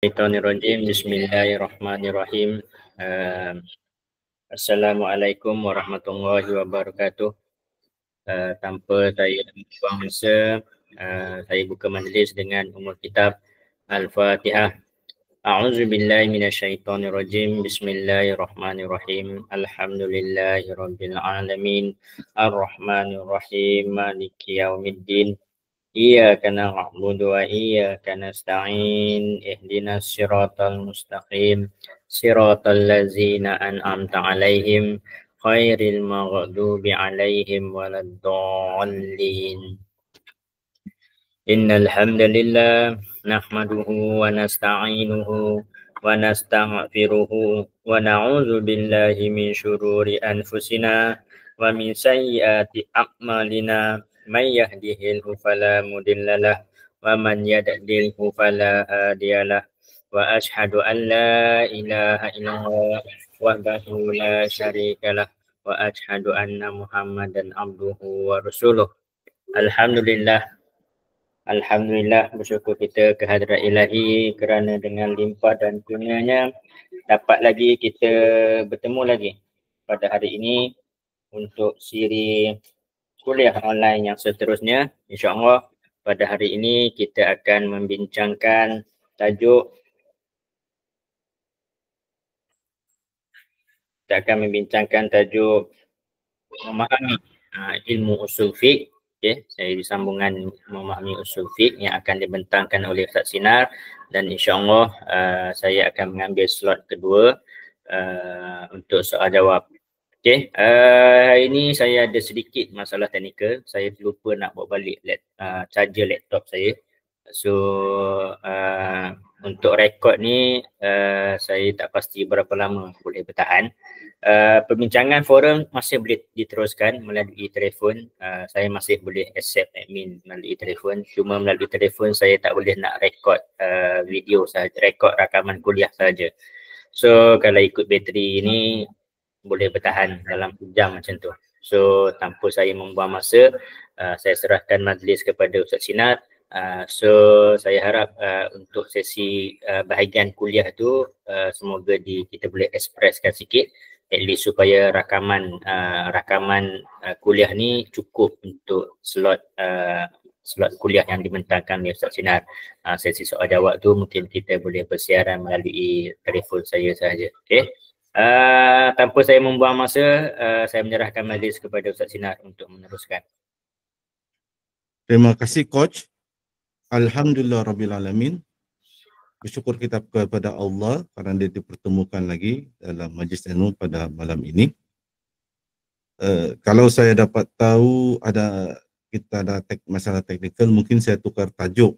Bismillahirrahmanirrahim. Bismillahirrahmanirrahim. Assalamualaikum warahmatullahi wabarakatuh. Tanpa saya buang masa, saya buka majlis dengan umul kitab Al-Fatihah. A'udzu billahi minasyaitonir rajim. Bismillahirrahmanirrahim. Alhamdulillahirabbil alamin. Arrahmanir rahim. Maliki yaumiddin. Iyyaka na'budu wa iyyaka nasta'in. Ihdinas siratal mustaqim. Siratal ladzina an'amta 'alaihim ghairil maghdubi 'alaihim waladdallin. Innal hamdalillah nahmaduhu wa nasta'inuhu wa nastaghfiruhu wa na'udzu billahi min syururi anfusina wa min sayyiati a'malina. Man yahdihilhu fala mudhillalah wa man yudlilhu fala hadiyalah. Wa asyhadu an la ilaha illallah wahdahu la syarikalah wa asyhadu anna Muhammadan abduhu wa rasuluh. Alhamdulillah, bersyukur kita kehadrat Ilahi kerana dengan limpah dan kurnianya dapat lagi kita bertemu lagi pada hari ini untuk siri kuliah online yang seterusnya. InsyaAllah pada hari ini kita akan membincangkan tajuk memahami ilmu usul fiqh. Okay, saya disambungan memahami usul fiqh yang akan dibentangkan oleh Ustaz Sinar, dan insyaAllah saya akan mengambil slot kedua untuk soal jawab. Okay, hari ini saya ada sedikit masalah teknikal. Saya terlupa nak bawa balik charger laptop saya. So untuk rekod ni saya tak pasti berapa lama boleh bertahan. Perbincangan forum masih boleh diteruskan melalui telefon. Saya masih boleh accept admin melalui telefon. Cuma melalui telefon saya tak boleh nak rekod video sahaja, rekod rakaman kuliah sahaja. So kalau ikut bateri ni boleh bertahan dalam jam macam tu. So tanpa saya membuang masa, saya serahkan majlis kepada Ustaz Sinar. So saya harap untuk sesi bahagian kuliah tu semoga kita boleh ekspreskan sikit, at least supaya rakaman kuliah ni cukup untuk slot kuliah yang dibentangkan oleh Ustaz Sinar. Sesi soal jawab tu mungkin kita boleh bersiaran melalui telefon saya sahaja. Okay. Tanpa saya membuang masa, saya menyerahkan majlis kepada Ustaz Sinar untuk meneruskan. Terima kasih Coach. Alhamdulillah Rabbil Alamin. Bersyukur kita kepada Allah kerana dia dipertemukan lagi dalam majlis ilmu pada malam ini. Kalau saya dapat tahu kita ada masalah teknikal, mungkin saya tukar tajuk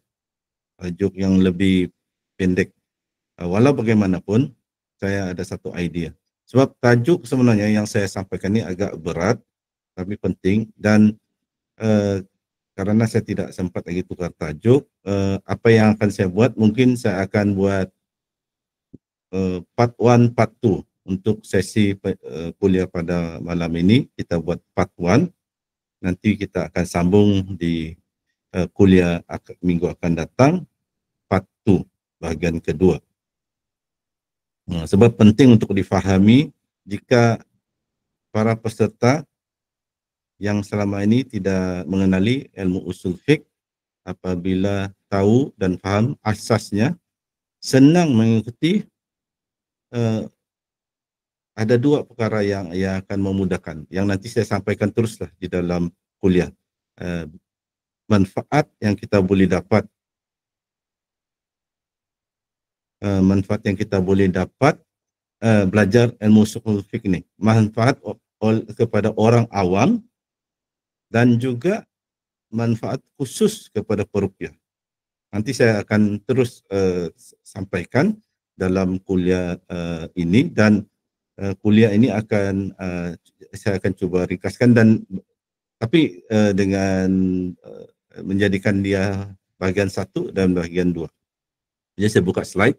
yang lebih pendek. Walau bagaimanapun, saya ada satu idea. Sebab tajuk sebenarnya yang saya sampaikan ini agak berat tapi penting, dan karena saya tidak sempat lagi tukar tajuk, apa yang akan saya buat, mungkin saya akan buat part 1, part 2 untuk sesi kuliah pada malam ini. Kita buat part 1, nanti kita akan sambung di kuliah minggu akan datang, part 2, bahagian kedua. Sebab penting untuk difahami jika para peserta yang selama ini tidak mengenali ilmu usul fiqh, apabila tahu dan faham asasnya, senang mengikuti. Ada dua perkara yang akan memudahkan, yang nanti saya sampaikan teruslah di dalam kuliah. Manfaat yang kita boleh dapat, belajar ilmu usul fiqh ini, manfaat kepada orang awam dan juga manfaat khusus kepada peruqyah. Nanti saya akan terus sampaikan dalam kuliah ini, dan kuliah ini saya akan cuba ringkaskan, tapi dengan menjadikan dia bahagian 1 dan bahagian 2. Jadi saya buka slide.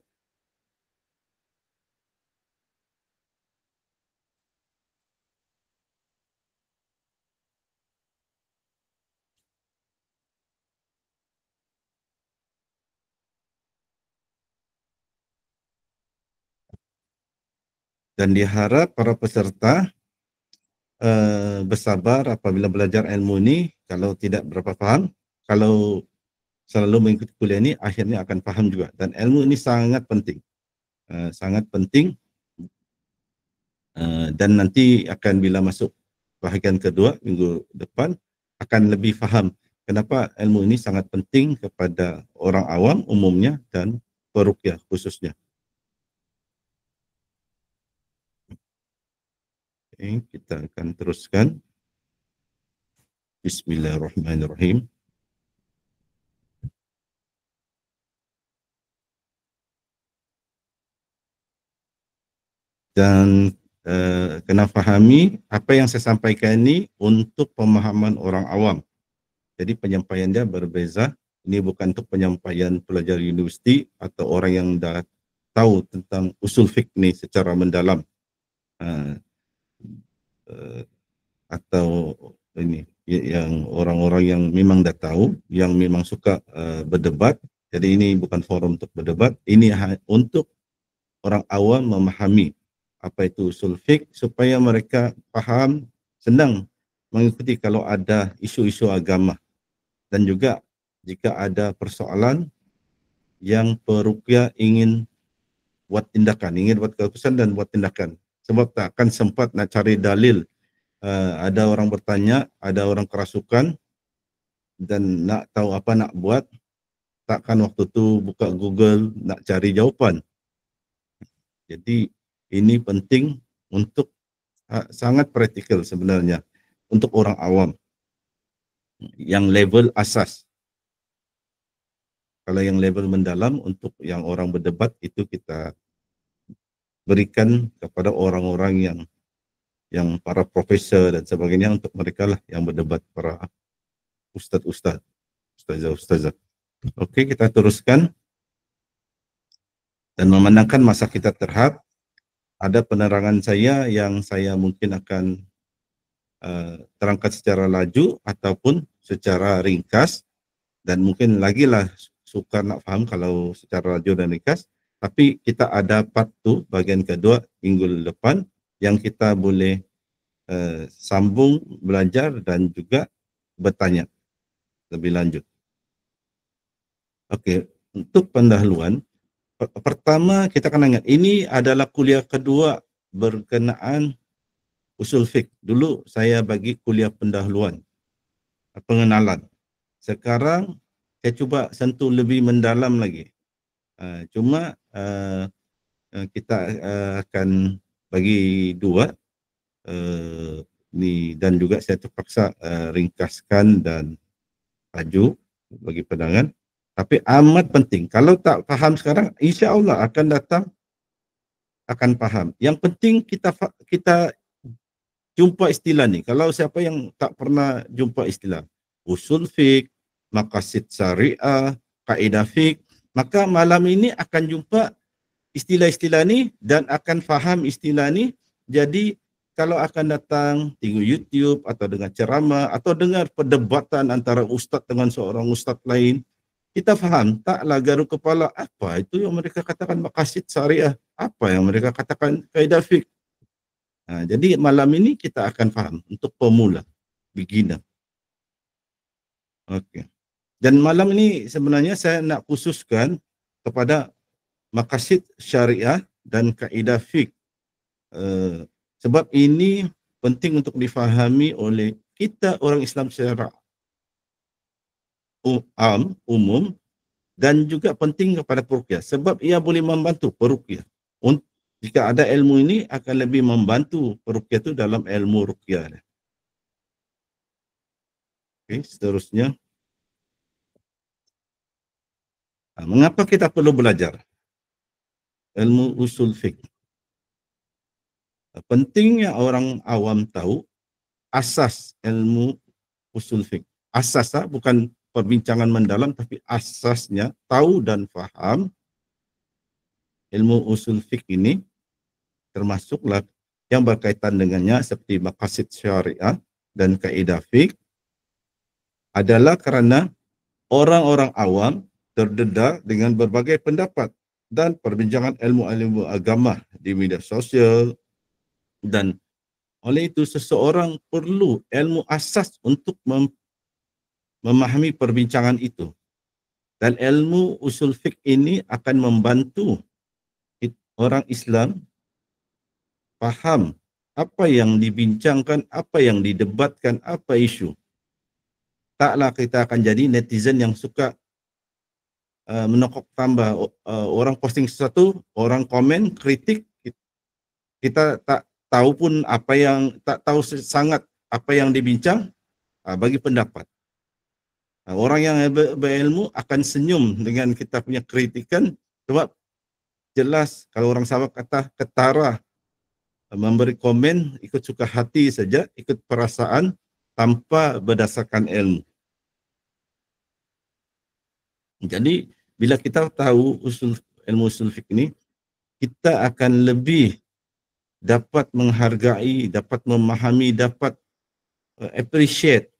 Dan diharap para peserta bersabar apabila belajar ilmu ini. Kalau tidak berapa faham, kalau selalu mengikuti kuliah ini, akhirnya akan paham juga. Dan ilmu ini sangat penting. Sangat penting. Dan nanti akan bila masuk bahagian kedua minggu depan, akan lebih faham kenapa ilmu ini sangat penting kepada orang awam umumnya dan peruqyah khususnya. Okay, kita akan teruskan. Bismillahirrahmanirrahim. Dan kena fahami apa yang saya sampaikan ini untuk pemahaman orang awam. Jadi penyampaian dia berbeza. Ini bukan untuk penyampaian pelajar universiti atau orang yang dah tahu tentang usul fiqh ni secara mendalam. Atau ini yang orang-orang yang memang dah tahu, yang memang suka berdebat. Jadi ini bukan forum untuk berdebat. Ini untuk orang awam memahami apa itu usul fiqh supaya mereka faham, senang mengikuti kalau ada isu-isu agama. Dan juga jika ada persoalan yang peruqyah ingin buat tindakan, ingin buat keputusan dan buat tindakan. Sebab tak akan sempat nak cari dalil. Ada orang bertanya, ada orang kerasukan dan nak tahu apa nak buat, takkan waktu tu buka Google nak cari jawapan. Jadi ini penting untuk sangat praktikal sebenarnya untuk orang awam yang level asas. Kalau yang level mendalam untuk yang orang berdebat itu kita berikan kepada orang-orang yang para profesor dan sebagainya, untuk mereka lah yang berdebat, para ustaz-ustaz, ustazah-ustazah. Okey, kita teruskan. Dan memandangkan masa kita terhad, ada penerangan saya yang saya mungkin akan terangkan secara laju ataupun secara ringkas, dan mungkin lagi lah sukar nak faham kalau secara laju dan ringkas. Tapi kita ada part 2 bahagian kedua minggu depan yang kita boleh sambung belajar dan juga bertanya lebih lanjut. Okey, untuk pendahuluan, pertama kita akan ingat ini adalah kuliah kedua berkenaan usul fiqh. Dulu saya bagi kuliah pendahuluan, pengenalan. Sekarang saya cuba sentuh lebih mendalam lagi. Cuma kita akan bagi dua ni, dan juga saya terpaksa ringkaskan dan laju bagi pandangan. Tapi amat penting. Kalau tak faham sekarang, insya-Allah akan datang akan faham. Yang penting kita jumpa istilah ni. Kalau siapa yang tak pernah jumpa istilah usul fiqh, maqasid syariah, kaedah fiqh, maka malam ini akan jumpa istilah-istilah ni dan akan faham istilah ni. Jadi kalau akan datang tengok YouTube atau dengar ceramah atau dengar perdebatan antara ustaz dengan seorang ustaz lain, kita faham, taklah garuk kepala, apa itu yang mereka katakan maqasid syariah, apa yang mereka katakan kaedah fiqh. Jadi malam ini kita akan faham untuk pemula, beginner. Okey. Dan malam ini sebenarnya saya nak khususkan kepada maqasid syariah dan kaedah fiqh. Sebab ini penting untuk difahami oleh kita orang Islam secara umum, dan juga penting kepada peruqyah sebab ia boleh membantu peruqyah. Jika ada ilmu ini akan lebih membantu peruqyah itu dalam ilmu ruqyah. Okey, seterusnya. Mengapa kita perlu belajar ilmu usul fiqh? Pentingnya orang awam tahu asas ilmu usul fiqh. Asas bukan perbincangan mendalam, tapi asasnya tahu dan faham ilmu usul fiqh ini, termasuklah yang berkaitan dengannya seperti maqasid syariah dan kaedah fiqh, adalah kerana orang-orang awam terdedah dengan berbagai pendapat dan perbincangan ilmu-ilmu agama di media sosial, Dan oleh itu seseorang perlu ilmu asas untuk memahami perbincangan itu. Dan ilmu usul fiqh ini akan membantu orang Islam faham apa yang dibincangkan, apa yang didebatkan, apa isu. Taklah kita akan jadi netizen yang suka menokok tambah, orang posting sesuatu, orang komen, kritik, kita tak tahu pun apa yang, tak tahu sangat apa yang dibincang, bagi pendapat. Orang yang berilmu akan senyum dengan kita punya kritikan, sebab jelas kalau orang Sabah kata ketara, memberi komen ikut suka hati saja, ikut perasaan tanpa berdasarkan ilmu. Jadi bila kita tahu ilmu usul fiqh ini, kita akan lebih dapat menghargai, dapat memahami, dapat appreciate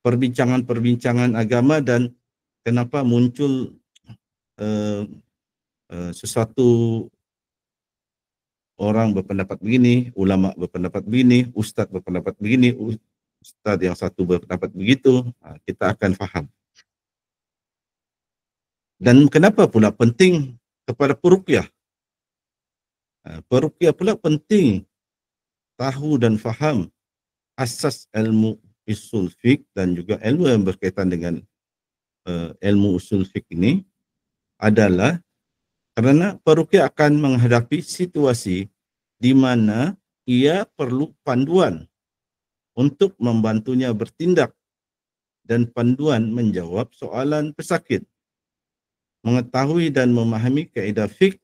perbincangan-perbincangan agama dan kenapa muncul sesuatu orang berpendapat begini, ulama berpendapat begini, ustaz berpendapat begini, ustaz yang satu berpendapat begitu, kita akan faham. Dan kenapa pula penting kepada peruqyah? Peruqyah pula penting tahu dan faham asas ilmu usul fiqh dan juga ilmu yang berkaitan dengan ilmu usul fiqh ini adalah kerana peruqyah akan menghadapi situasi di mana ia perlu panduan untuk membantunya bertindak dan panduan menjawab soalan pesakit. Mengetahui dan memahami kaedah fiqh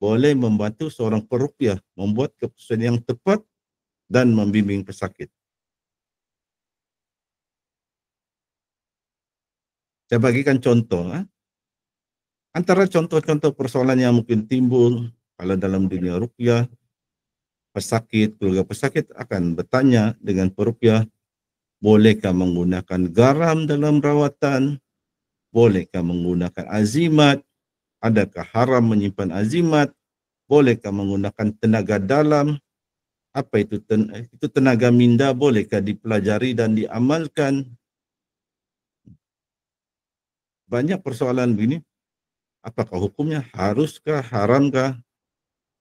boleh membantu seorang peruqyah membuat keputusan yang tepat dan membimbing pesakit. Saya bagikan contoh. Antara contoh-contoh persoalan yang mungkin timbul kalau dalam dunia ruqyah, pesakit, keluarga pesakit akan bertanya dengan peruqyah, bolehkah menggunakan garam dalam rawatan? Bolehkah menggunakan azimat? Adakah haram menyimpan azimat? Bolehkah menggunakan tenaga dalam? Apa itu tenaga minda? Bolehkah dipelajari dan diamalkan? Banyak persoalan begini. Apakah hukumnya? Haruskah? Haramkah?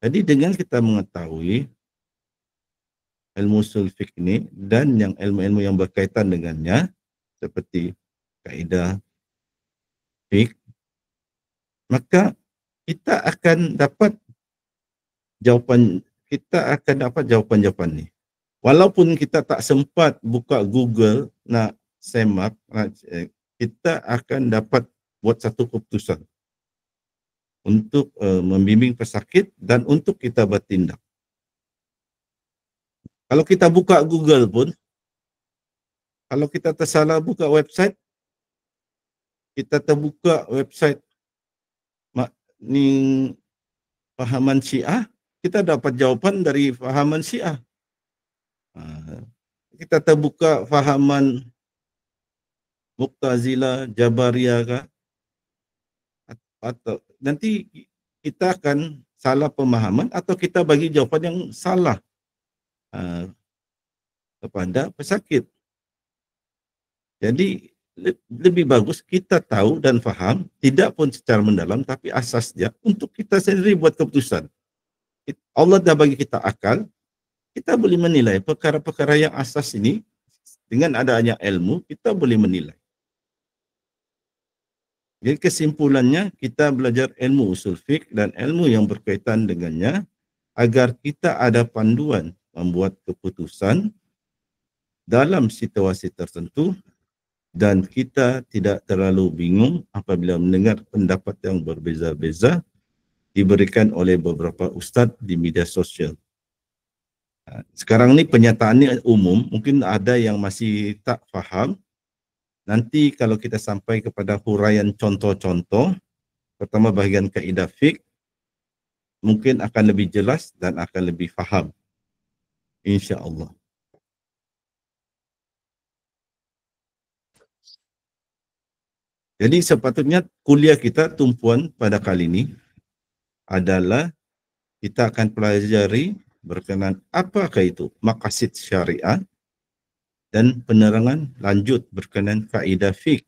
Jadi dengan kita mengetahui ilmu usul fiqh ini dan yang ilmu-ilmu yang berkaitan dengannya seperti kaedah fiqh, maka kita akan dapat jawapan-jawapan ni. Walaupun kita tak sempat buka Google nak semak, kita akan dapat buat satu keputusan untuk membimbing pesakit dan untuk kita bertindak. Kalau kita buka Google pun, kalau kita tersalah buka website, kita terbuka website ni fahaman Syiah, kita dapat jawapan dari fahaman Syiah. Kita terbuka fahaman Mu'tazilah, Jabariyah kah? Atau nanti kita akan salah pemahaman atau kita bagi jawapan yang salah kepada pesakit. Jadi lebih bagus kita tahu dan faham, tidak pun secara mendalam tapi asasnya untuk kita sendiri buat keputusan. Allah dah bagi kita akal, kita boleh menilai perkara-perkara yang asas ini dengan adanya ilmu, kita boleh menilai. Jadi kesimpulannya kita belajar ilmu usul fiqh dan ilmu yang berkaitan dengannya agar kita ada panduan membuat keputusan dalam situasi tertentu dan kita tidak terlalu bingung apabila mendengar pendapat yang berbeza-beza diberikan oleh beberapa ustaz di media sosial. Sekarang ni pernyataan ni umum, mungkin ada yang masih tak faham. Nanti kalau kita sampai kepada huraian contoh-contoh, pertama bahagian kaedah fiqh, mungkin akan lebih jelas dan akan lebih faham. InsyaAllah. Jadi sepatutnya kuliah kita tumpuan pada kali ini adalah kita akan pelajari berkenaan apakah itu maqasid syariah dan penerangan lanjut berkenaan kaedah fiqh.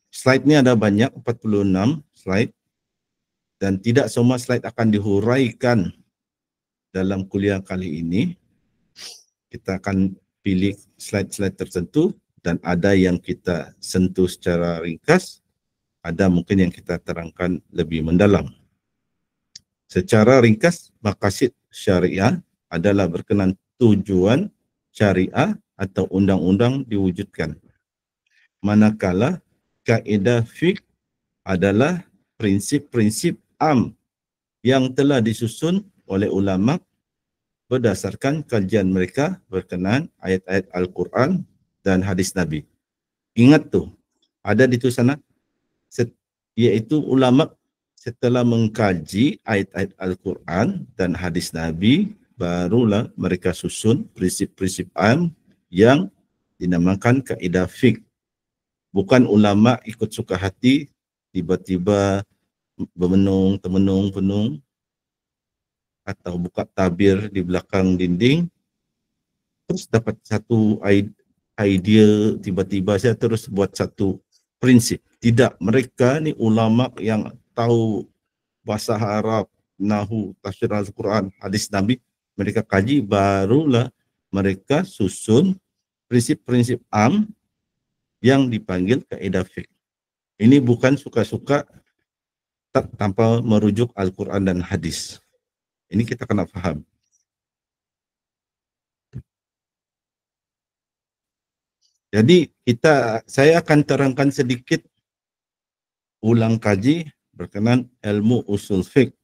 Slide ni ada banyak, 46 slide, dan tidak semua slide akan dihuraikan dalam kuliah kali ini. Kita akan pilih slide-slide tertentu dan ada yang kita sentuh secara ringkas, ada mungkin yang kita terangkan lebih mendalam. Secara ringkas, maqasid syariah adalah berkenaan tujuan syariah atau undang-undang diwujudkan. Manakala kaedah fiqh adalah prinsip-prinsip am yang telah disusun oleh ulama berdasarkan kajian mereka berkenaan ayat-ayat Al-Quran dan hadis Nabi. Ingat tu, ada di tu sana, iaitu ulama setelah mengkaji ayat-ayat Al-Quran dan hadis Nabi, barulah mereka susun prinsip-prinsip am yang dinamakan kaedah fiqh. Bukan ulama ikut suka hati, tiba-tiba bermenung, termenung, penung, atau buka tabir di belakang dinding, terus dapat satu idea, tiba-tiba saya terus buat satu prinsip. Tidak, mereka ni ulama yang tahu bahasa Arab, nahu, tafsir Al-Quran, hadis Nabi, mereka kaji, barulah mereka susun prinsip-prinsip am yang dipanggil kaedah fiqh. Ini bukan suka-suka tanpa merujuk Al-Quran dan hadis. Ini kita kena faham. Jadi saya akan terangkan sedikit ulang kaji berkenaan ilmu usul fiqh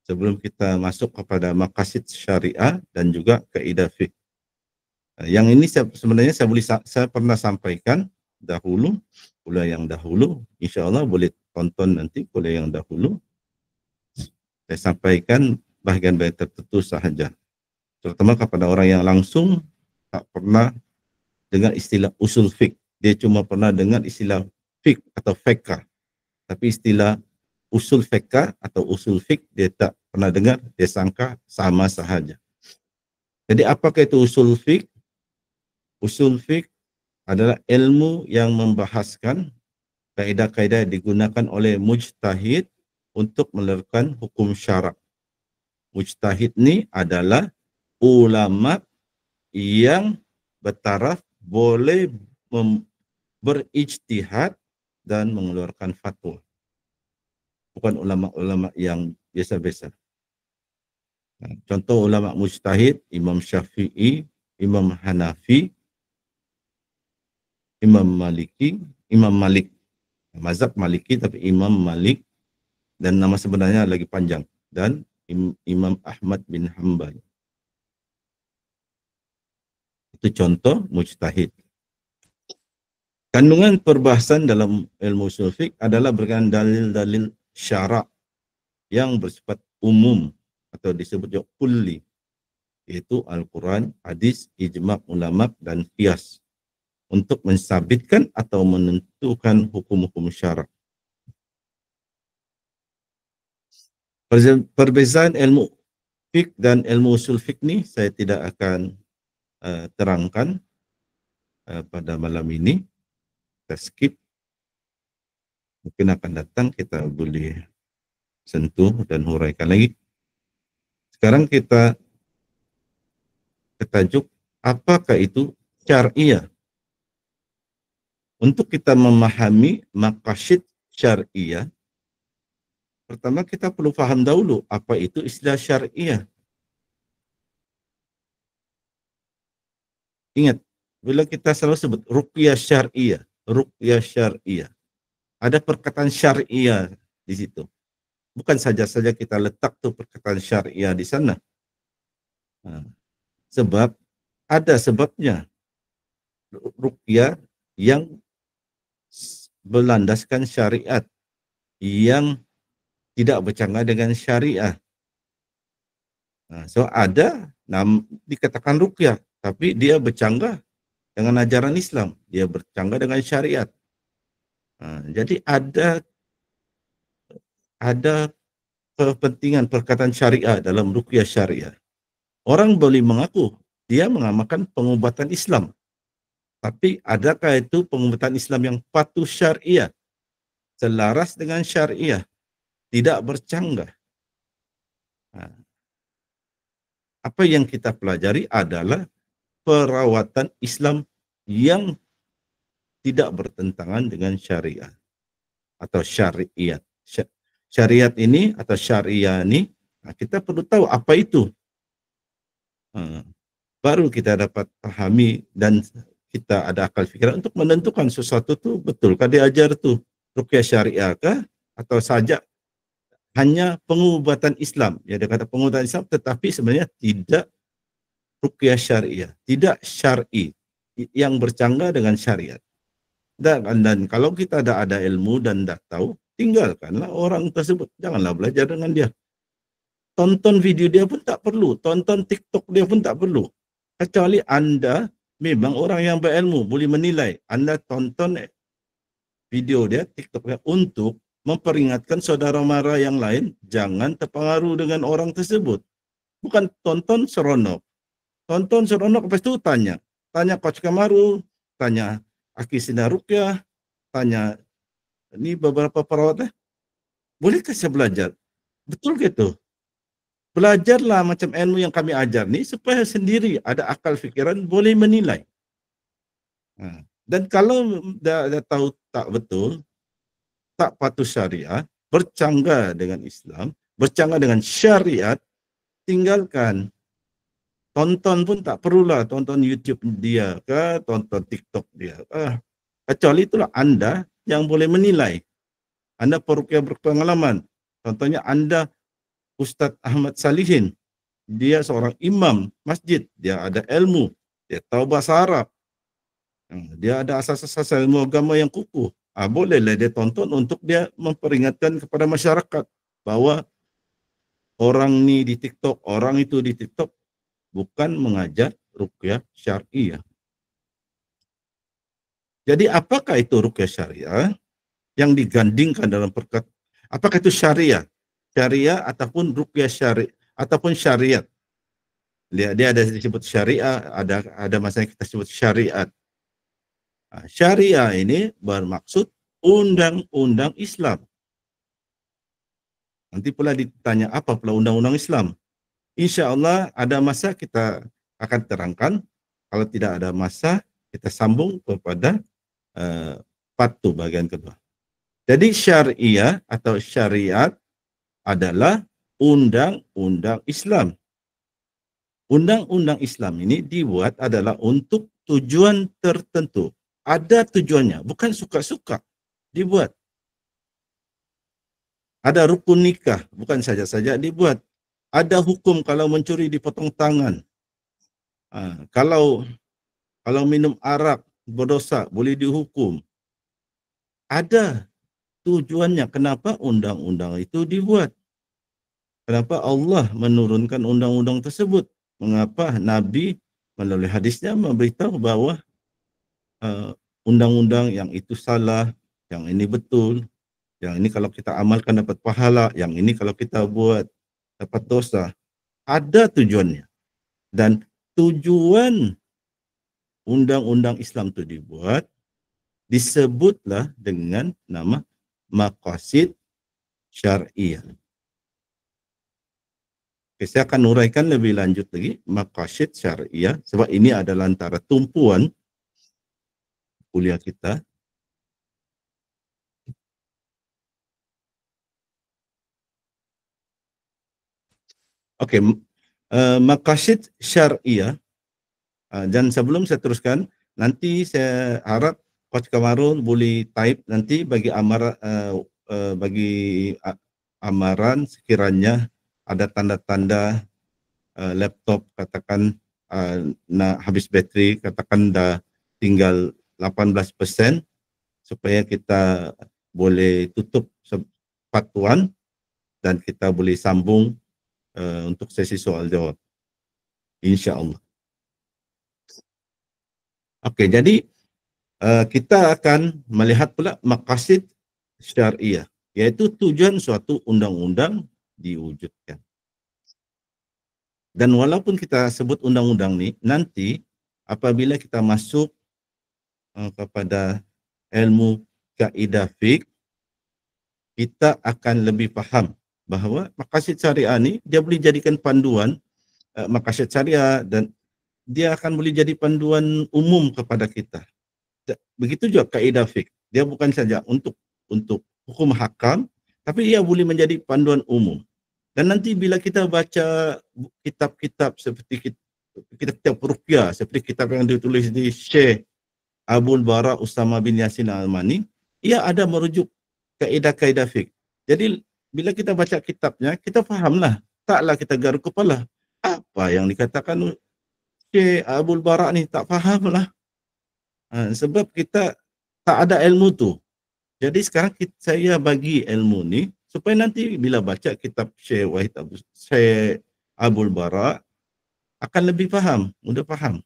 sebelum kita masuk kepada maqasid syariah dan juga kaedah fiqh. Yang ini sebenarnya saya pernah sampaikan dahulu, kuliah yang dahulu. InsyaAllah boleh tonton nanti kuliah yang dahulu. Saya sampaikan bahagian-bahagian tertentu sahaja. Terutama kepada orang yang langsung tak pernah dengar istilah usul fiqh. Dia cuma pernah dengar istilah fiqh atau fiqh. Tapi istilah usul fiqh atau usul fiqh dia tak pernah dengar, dia sangka sama sahaja. Jadi apakah itu usul fiqh? Usul fiqh adalah ilmu yang membahaskan kaedah-kaedah digunakan oleh mujtahid untuk menerapkan hukum syarak. Mujtahid ni adalah ulama yang bertaraf boleh berijtihad dan mengeluarkan fatwa. Bukan ulama-ulama yang biasa-biasa. Contoh ulama mujtahid, Imam Syafi'i, Imam Hanafi, Imam Malik, mazhab Maliki tapi Imam Malik, dan nama sebenarnya lagi panjang, dan Imam Ahmad bin Hanbal. Itu contoh mujtahid. Kandungan perbahasan dalam ilmu usul fiqh adalah berkaitan dalil-dalil syarak yang bersifat umum atau disebut juga kulli, yaitu Al-Quran, hadis, ijma' ulama dan qiyas, untuk mensabitkan atau menentukan hukum-hukum syarak. Perbezaan ilmu fiqh dan ilmu usul fiqh ni saya tidak akan terangkan pada malam ini. Kita skip. Mungkin akan datang kita boleh sentuh dan huraikan lagi. Sekarang kita ke tajuk, apakah itu syariah? Untuk kita memahami maqasid syariah, pertama kita perlu faham dahulu apa itu istilah syariah. Ingat, bila kita selalu sebut ruqyah syariah, ada perkataan syariah di situ. Bukan saja kita letak tuh perkataan syariah di sana. Sebab ada sebabnya. Ruqyah yang berlandaskan syariat, yang tidak bercanggah dengan syariah. So ada dikatakan ruqyah, tapi dia bercanggah dengan ajaran Islam, dia bercanggah dengan syariat. Jadi ada kepentingan perkataan syariah dalam ruqyah syariah. Orang boleh mengaku dia mengamalkan pengobatan Islam. Tapi adakah itu pengobatan Islam yang patuh syariah, selaras dengan syariah, tidak bercanggah? Apa yang kita pelajari adalah perawatan Islam yang tidak bertentangan dengan syariah atau syariat. Syariat ini atau syariah ini, kita perlu tahu apa itu. Baru kita dapat pahami dan kita ada akal fikiran untuk menentukan sesuatu itu betulkah diajar itu ruqyah syariah kah atau saja hanya pengobatan Islam. Ya, dia kata pengobatan Islam tetapi sebenarnya tidak ruqyah syariah, tidak syar'i yang bercanggah dengan syariat. Dan kalau kita ada ilmu dan dah tahu, tinggalkanlah orang tersebut, janganlah belajar dengan dia. Tonton video dia pun tak perlu, tonton TikTok dia pun tak perlu. Kecuali Anda memang orang yang berilmu, boleh menilai. Anda tonton video dia, TikTok dia untuk memperingatkan saudara mara yang lain, jangan terpengaruh dengan orang tersebut. Bukan tonton seronok. Tonton seronok, lepas itu tanya Coach Kamaru, tanya Aki Sinar Ruqyah, tanya ini beberapa perawat, bolehkah saya belajar? Betul gitu. Belajarlah macam ilmu yang kami ajar ni supaya sendiri ada akal fikiran boleh menilai. Dan kalau dah tahu tak betul, tak patuh syariah, bercanggah dengan Islam, bercanggah dengan syariat, tinggalkan. Tonton pun tak perlulah, tonton YouTube dia ke, tonton TikTok dia. Kecuali itulah Anda yang boleh menilai. Anda peruqyah berpengalaman. Contohnya Anda Ustaz Ahmad Salihin. Dia seorang imam masjid, dia ada ilmu, dia tahu bahasa Arab. Dia ada asas-asas ilmu agama yang kukuh. Bolehlah dia tonton untuk dia memperingatkan kepada masyarakat bahwa orang ni di TikTok, orang itu di TikTok bukan mengajar ruqyah syariah. Jadi apakah itu ruqyah syariah yang digandingkan dalam perkataan? Apakah itu syariah? Syariah ataupun ruqyah syariah ataupun syariat. Dia ada disebut syariah, ada masanya kita sebut syariat. Syariah ini bermaksud undang-undang Islam. Nanti pula ditanya apa pula undang-undang Islam. Insya Allah ada masa kita akan terangkan. Kalau tidak ada masa, kita sambung kepada patuh bagian kedua. Jadi syariah atau syariat adalah undang-undang Islam. Undang-undang Islam ini dibuat adalah untuk tujuan tertentu. Ada tujuannya, bukan suka-suka dibuat. Ada rukun nikah, bukan saja-saja dibuat. Ada hukum kalau mencuri dipotong tangan. Kalau minum arak berdosa boleh dihukum. Ada tujuannya kenapa undang-undang itu dibuat. Kenapa Allah menurunkan undang-undang tersebut? Mengapa Nabi melalui hadisnya memberitahu bahwa undang-undang yang itu salah, yang ini betul, yang ini kalau kita amalkan dapat pahala, yang ini kalau kita buat dapat dosa. Ada tujuannya. Dan tujuan undang-undang Islam itu dibuat disebutlah dengan nama maqasid syariah. Oke, saya akan uraikan lebih lanjut lagi maqasid syariah sebab ini adalah antara tumpuan kuliah kita. Oke, maqasid syariah. Dan sebelum saya teruskan, nanti saya harap Coach Kamarul boleh type nanti bagi amaran sekiranya ada tanda-tanda laptop katakan nak habis bateri, katakan dah tinggal 18%, supaya kita boleh tutup sepatuan dan kita boleh sambung untuk sesi soal jawab, insya-Allah. Oke, jadi kita akan melihat pula maqasid syariah, yaitu tujuan suatu undang-undang diwujudkan. Dan walaupun kita sebut undang-undang ni, nanti apabila kita masuk kepada ilmu kaidah fiqh, kita akan lebih faham bahawa maqasid syariah ni dia boleh jadikan panduan maqasid syariah, dan dia akan boleh jadi panduan umum kepada kita. Begitu juga kaidah fiqh. Dia bukan saja untuk hukum hakam, tapi ia boleh menjadi panduan umum. Dan nanti bila kita baca kitab-kitab seperti kitab ruqyah, seperti kitab yang ditulis di Syekh Abul Bara Usama bin Yasin Al-Mani, ia ada merujuk kaedah-kaedah fiqh. Jadi bila kita baca kitabnya, kita fahamlah. Taklah kita garuk kepala. Apa yang dikatakan Syekh Abul Bara ni, tak fahamlah. Sebab kita tak ada ilmu tu. Jadi sekarang saya bagi ilmu ni supaya nanti bila baca kitab Syekh Abul Bara akan lebih faham, mudah faham.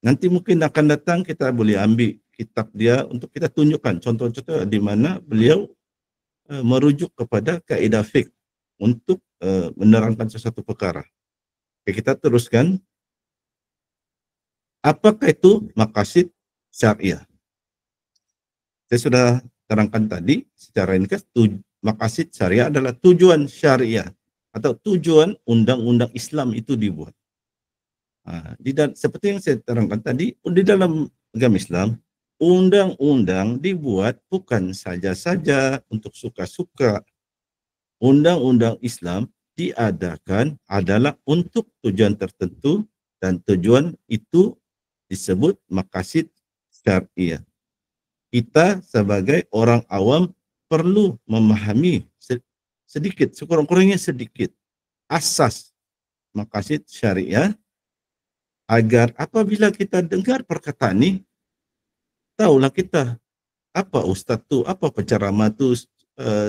Nanti mungkin akan datang kita boleh ambil kitab dia untuk kita tunjukkan contoh-contoh di mana beliau merujuk kepada kaedah fiqh untuk menerangkan sesuatu perkara. Oke, kita teruskan. Apakah itu maqasid syariah? Saya sudah terangkan tadi secara ringkas, maqasid syariah adalah tujuan syariah atau tujuan undang-undang Islam itu dibuat. Seperti yang saya terangkan tadi, di dalam agama Islam, undang-undang dibuat bukan saja-saja untuk suka-suka. Undang-undang Islam diadakan adalah untuk tujuan tertentu, dan tujuan itu disebut maqasid syariah. Kita sebagai orang awam perlu memahami sedikit, sekurang-kurangnya sedikit, asas maqasid syariah, agar apabila kita dengar perkataan ini, tahulah kita apa ustaz tu, apa penceramah tu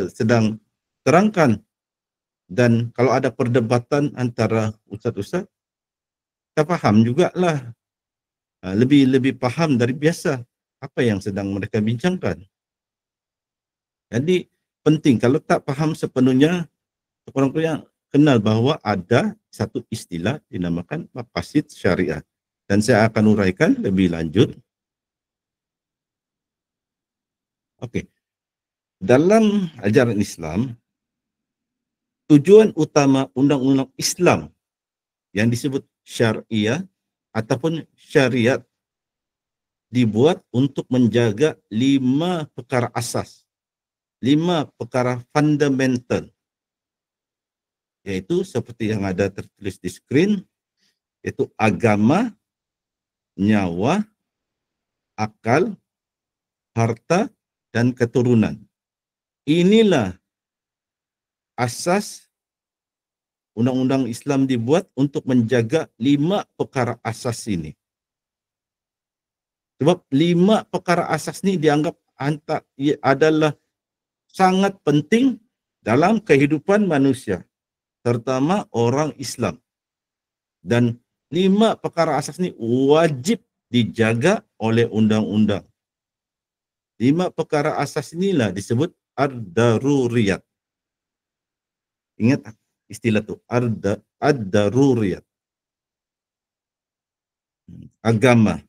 sedang terangkan. Dan kalau ada perdebatan antara ustaz-ustaz, kita faham jugalah, lebih paham dari biasa apa yang sedang mereka bincangkan. Jadi penting, kalau tak faham sepenuhnya, sekurang-kurangnya kenal bahawa ada satu istilah dinamakan maqasid syariah. Dan saya akan uraikan lebih lanjut. Okey. Dalam ajaran Islam, tujuan utama undang-undang Islam yang disebut syariah ataupun syariat dibuat untuk menjaga 5 perkara asas, 5 perkara fundamental, yaitu seperti yang ada tertulis di skrin, yaitu agama, nyawa, akal, harta, dan keturunan. Inilah asas undang-undang Islam dibuat untuk menjaga 5 perkara asas ini. Sebab 5 perkara asas ini dianggap adalah sangat penting dalam kehidupan manusia, terutama orang Islam. Dan 5 perkara asas ini wajib dijaga oleh undang-undang. 5 perkara asas inilah disebut ad-daruriyat. Ingat istilah itu, ad-daruriyat. Agama.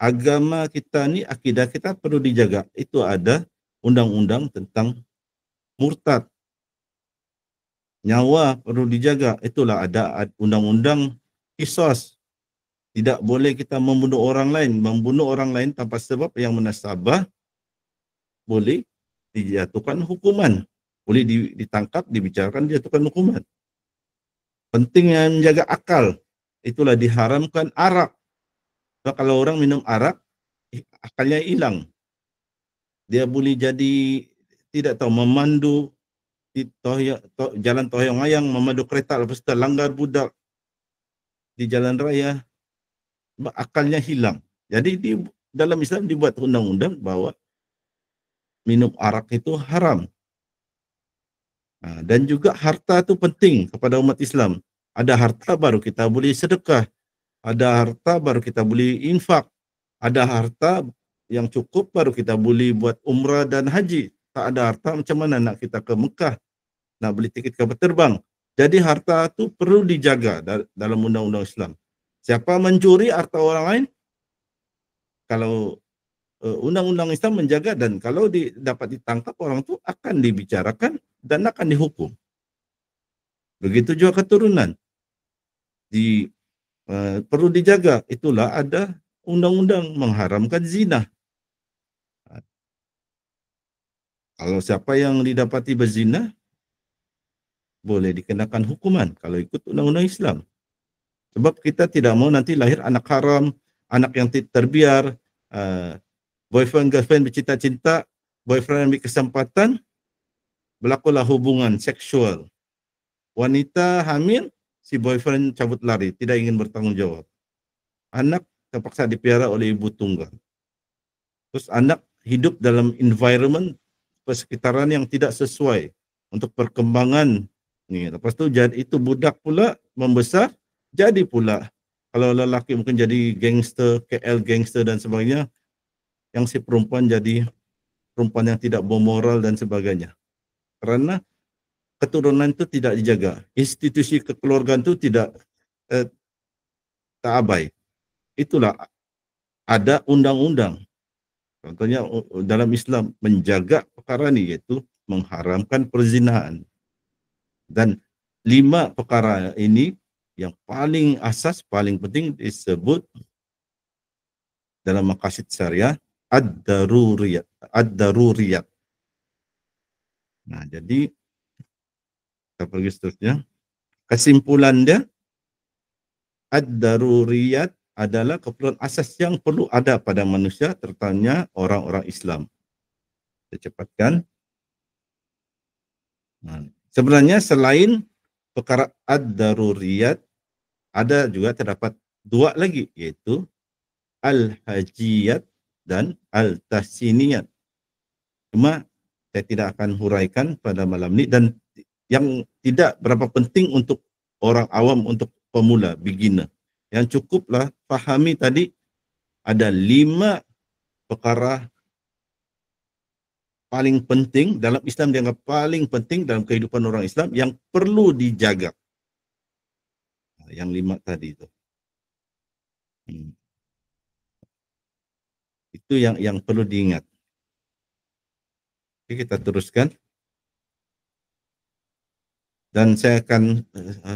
Agama kita ni, akidah kita perlu dijaga. Itu ada undang-undang tentang murtad. Nyawa perlu dijaga. Itulah ada undang-undang qisas. Tidak boleh kita membunuh orang lain. Membunuh orang lain tanpa sebab yang munasabah boleh dijatuhkan hukuman. Boleh ditangkap, dibicarakan, dijatuhkan hukuman. Pentingnya menjaga akal. Itulah diharamkan arak. Sebab kalau orang minum arak, akalnya hilang. Dia boleh jadi tidak tahu memandu di jalan toyong-ayang, memandu kereta, lepas itu langgar budak di jalan raya, akalnya hilang. Jadi dalam Islam dibuat undang-undang bahwa minum arak itu haram. Dan juga harta itu penting kepada umat Islam. Ada harta baru kita boleh sedekah. Ada harta baru kita boleh infak. Ada harta yang cukup baru kita boleh buat umrah dan haji. Tak ada harta, macam mana nak kita ke Mekah nak beli tiket kapal terbang. Jadi harta itu perlu dijaga dalam undang-undang Islam. Siapa mencuri harta orang lain, kalau undang-undang Islam menjaga, dan kalau dapat ditangkap orang itu akan dibicarakan dan akan dihukum. Begitu juga keturunan perlu dijaga. Itulah ada undang-undang mengharamkan zina. Kalau siapa yang didapati berzina boleh dikenakan hukuman kalau ikut undang-undang Islam. Sebab kita tidak mau nanti lahir anak haram, anak yang terbiar, boyfriend girlfriend bercinta-cinta, boyfriend ambil kesempatan, berlakulah hubungan seksual. Wanita hamil, si boyfriend cabut lari, tidak ingin bertanggung jawab. Anak terpaksa dipelihara oleh ibu tunggal. Terus anak hidup dalam environment persekitaran yang tidak sesuai untuk perkembangan. Lepas tu jadi itu budak pula membesar, jadi pula kalau lelaki mungkin jadi gangster, KL gangster dan sebagainya, yang si perempuan jadi perempuan yang tidak bermoral dan sebagainya. Karena keturunan itu tidak dijaga, institusi kekeluargaan itu tidak abai. Itulah ada undang-undang. Contohnya dalam Islam menjaga perkara ini, yaitu mengharamkan perzinahan. Dan 5 perkara ini yang paling asas, paling penting disebut dalam maqasid syariah ad-daruriyat. Ad-daruriyat. Nah, jadi kita pergi seterusnya. Kesimpulan dia, ad-daruriyat adalah keperluan asas yang perlu ada pada manusia, terutamanya orang-orang Islam. Saya cepatkan. Nah, sebenarnya selain perkara ad-daruriyat, ada juga terdapat 2 lagi, yaitu al-hajiyat dan al-tahsiniyat. Cuma saya tidak akan huraikan pada malam ini, dan yang tidak berapa penting untuk orang awam, untuk pemula, beginner. Yang cukuplah fahami tadi ada 5 perkara paling penting dalam Islam, dianggap paling penting dalam kehidupan orang Islam yang perlu dijaga. Yang 5 tadi itu. Itu yang perlu diingat. Oke, kita teruskan. Dan saya akan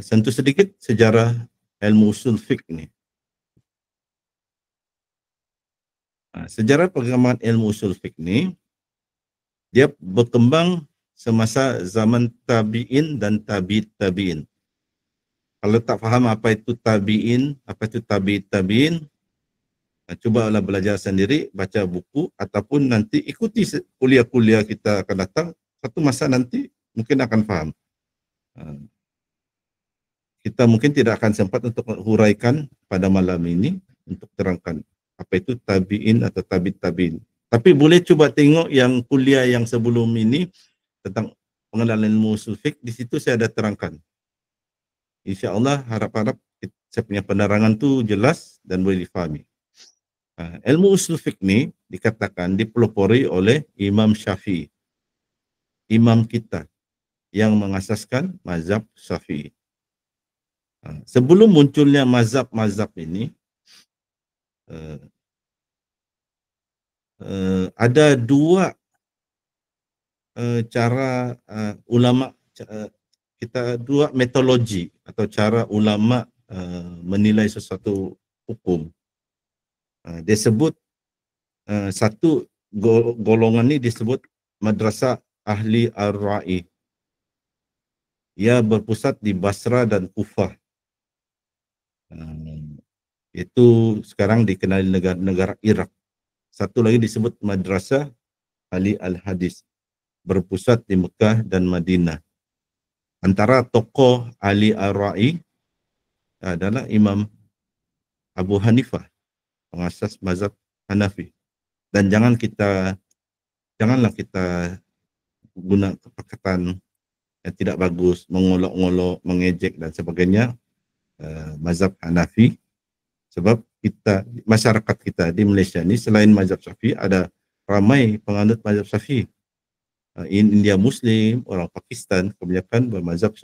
sentuh sedikit sejarah ilmu usul fiqh ini. Nah, sejarah perkembangan ilmu usul fiqh ini, dia berkembang semasa zaman tabi'in dan tabi'in. Kalau tak faham apa itu tabi'in, apa itu tabi'in, cubalah belajar sendiri, baca buku, ataupun nanti ikuti kuliah-kuliah kita akan datang. Satu masa nanti mungkin akan faham. Kita mungkin tidak akan sempat untuk huraikan pada malam ini untuk terangkan apa itu tabi'in atau tabi'in. Tapi boleh coba tengok yang kuliah yang sebelum ini tentang pengenalan ilmu usul fiqh, di situ saya ada terangkan. Insya-Allah harap-harap saya punya penerangan tu jelas dan boleh difahami. Ilmu usul fiqh ni dikatakan dipelopori oleh Imam Syafi'i, imam kita yang mengasaskan mazhab Syafi'i. Sebelum munculnya mazhab-mazhab ini, ada 2 cara ulama, kita 2 metodologi atau cara ulama menilai sesuatu hukum. Dia sebut satu golongan ini disebut madrasah ahli ar-ra'i. Ia berpusat di Basra dan Kufah. Itu sekarang dikenali negara Iraq. Satu lagi disebut madrasah ahli al-hadis, berpusat di Mekah dan Madinah. Antara tokoh ahli ar-ra'i adalah Imam Abu Hanifah, pengasas mazhab Hanafi. Dan janganlah kita guna perkataan yang tidak bagus, mengolok-olok, mengejek dan sebagainya mazhab Hanafi. Sebab masyarakat kita di Malaysia ini selain mazhab Syafi'i, ada ramai penganut mazhab Syafi'i. India Muslim, orang Pakistan kebanyakan bermazhab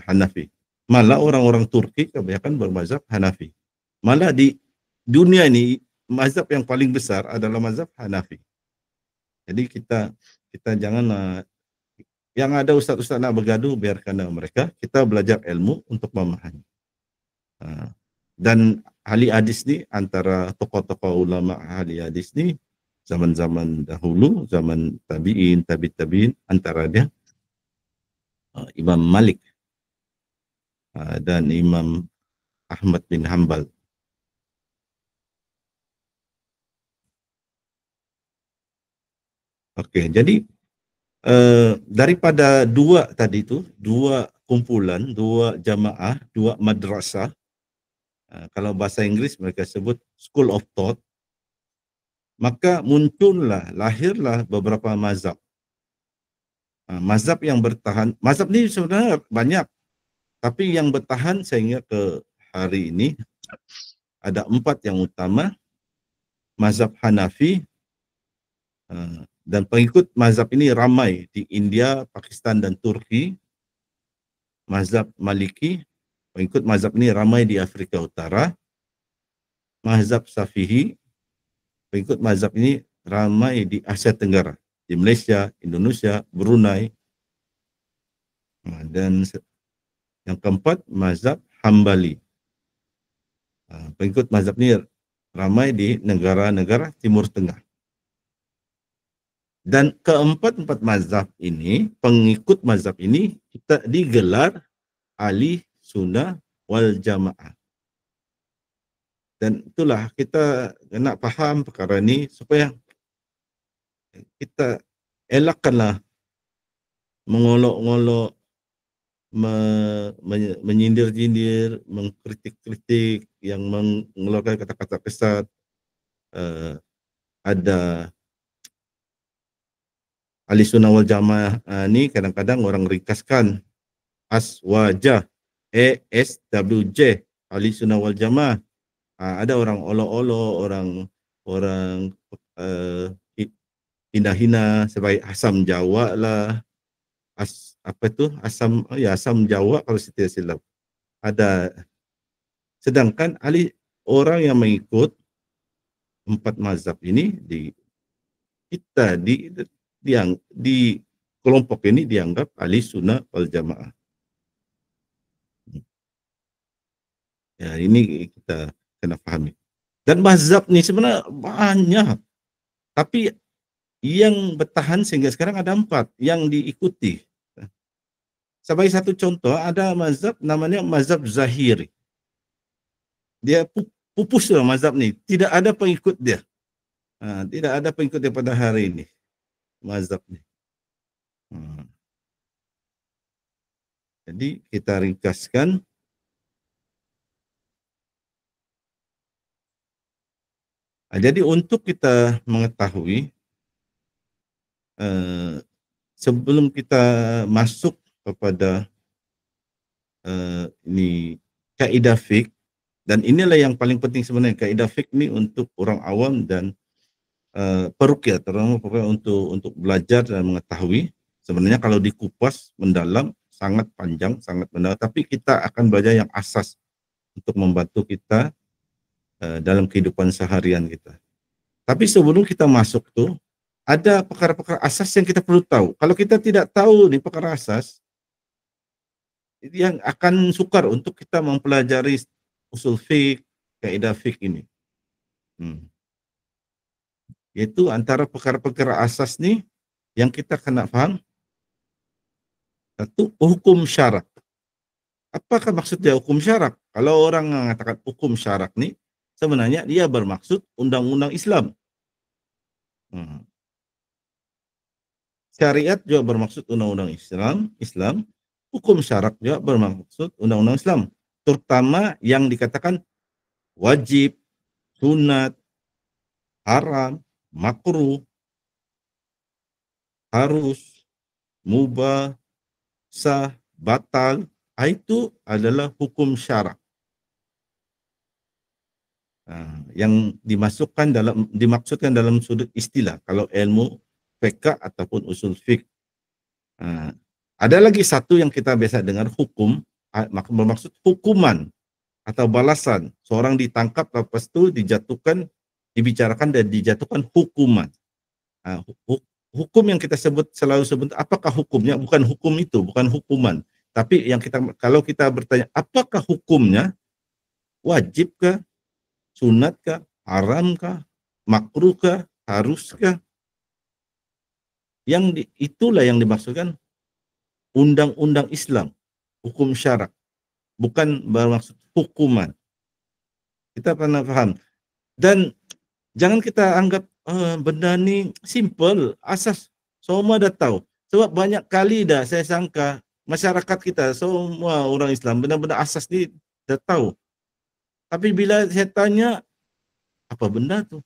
Hanafi. Malah orang-orang Turki kebanyakan bermazhab Hanafi. Malah di dunia ini mazhab yang paling besar adalah mazhab Hanafi. Jadi kita jangan yang ada ustaz-ustaz nak bergaduh, biarkan mereka. Kita belajar ilmu untuk memahami. Dan ahli hadis ni, antara tokoh-tokoh ulama ahli hadis ni zaman-zaman dahulu, zaman tabi'in, tabi'in, antara dia Imam Malik dan Imam Ahmad bin Hanbal. Okey, jadi daripada dua tadi tu, dua kumpulan, dua jamaah, dua madrasah, kalau bahasa Inggeris mereka sebut school of thought, maka muncullah, lahirlah beberapa mazhab. Mazhab yang bertahan, mazhab ni sebenarnya banyak, tapi yang bertahan sehingga ke hari ini ada 4 yang utama. Mazhab Hanafi, dan pengikut mazhab ini ramai di India, Pakistan dan Turki. Mazhab Maliki, pengikut mazhab ini ramai di Afrika Utara. Mazhab Syafi'i, pengikut mazhab ini ramai di Asia Tenggara, di Malaysia, Indonesia, Brunei. Dan yang keempat, mazhab Hambali. Pengikut mazhab ini ramai di negara-negara Timur Tengah. Dan keempat-empat mazhab ini, pengikut mazhab ini, kita digelar ahli sunnah wal jamaah. Dan itulah kita nak faham perkara ini supaya kita elakkanlah mengolok-olok, menyindir-nyindir, mengkritik-kritik yang mengeluarkan kata-kata kesat. Ada ahli sunnah wal jamaah ni kadang-kadang orang ringkaskan ASWJ, ASWJ, ahli sunnah wal jamaah. Ada orang olok-olok, orang hina-hina sebagai asam Jawa lah. Asam Jawa kalau saya tidak silap. Ada, sedangkan orang yang mengikut 4 mazhab ini di kelompok ini dianggap ahli sunnah wal jamaah. Ya, ini kita kena fahami. Dan mazhab ni sebenarnya banyak, tapi yang bertahan sehingga sekarang ada 4 yang diikuti. Sebagai satu contoh, ada mazhab namanya mazhab Zahiri. Dia pupus lah mazhab ni, tidak ada pengikut dia. Tidak ada pengikut dia pada hari ini, mazhab ni. Jadi kita ringkaskan, jadi untuk kita mengetahui, sebelum kita masuk kepada ini kaidah fiqh, dan inilah yang paling penting sebenarnya, kaidah fiqh ni untuk orang awam dan peruqyah, terutama untuk belajar dan mengetahui. Sebenarnya kalau dikupas mendalam sangat panjang, sangat mendalam, tapi kita akan belajar yang asas untuk membantu kita dalam kehidupan seharian kita. Tapi sebelum kita masuk tuh, ada perkara-perkara asas yang kita perlu tahu. Kalau kita tidak tahu nih perkara asas, yang akan sukar untuk kita mempelajari usul fiqh, kaidah fiqh ini. Yaitu antara perkara-perkara asas nih yang kita kena faham. Satu, hukum syarak. Apakah maksudnya hukum syarak? Kalau orang mengatakan hukum syarak nih, sebenarnya dia bermaksud undang-undang Islam. Syariat juga bermaksud undang-undang Islam. Hukum syarak juga bermaksud undang-undang Islam. Terutama yang dikatakan wajib, sunat, haram, makruh, harus, mubah, sah, batal, itu adalah hukum syarak. Yang dimaksudkan dalam sudut istilah kalau ilmu fiqh ataupun usul fiqh. Ada lagi satu yang kita biasa dengar, hukum, bermaksud hukuman atau balasan. Seorang ditangkap, lepas itu dijatuhkan, dibicarakan dan dijatuhkan hukuman. Hukum yang kita selalu sebut, apakah hukumnya? Bukan hukum itu, bukan hukuman. Tapi yang kalau kita bertanya, apakah hukumnya? Wajibkah? Sunatkah? Haramkah? Makruhkah? Haruskah? Itulah yang dimaksudkan undang-undang Islam, hukum syarak, bukan bermaksud hukuman. Kita pernah paham. Dan jangan kita anggap benda ni simple, asas semua dah tahu. Sebab banyak kali dah saya sangka masyarakat kita, semua orang Islam, benda-benda asas ni dah tahu. Tapi bila saya tanya, apa benda tu?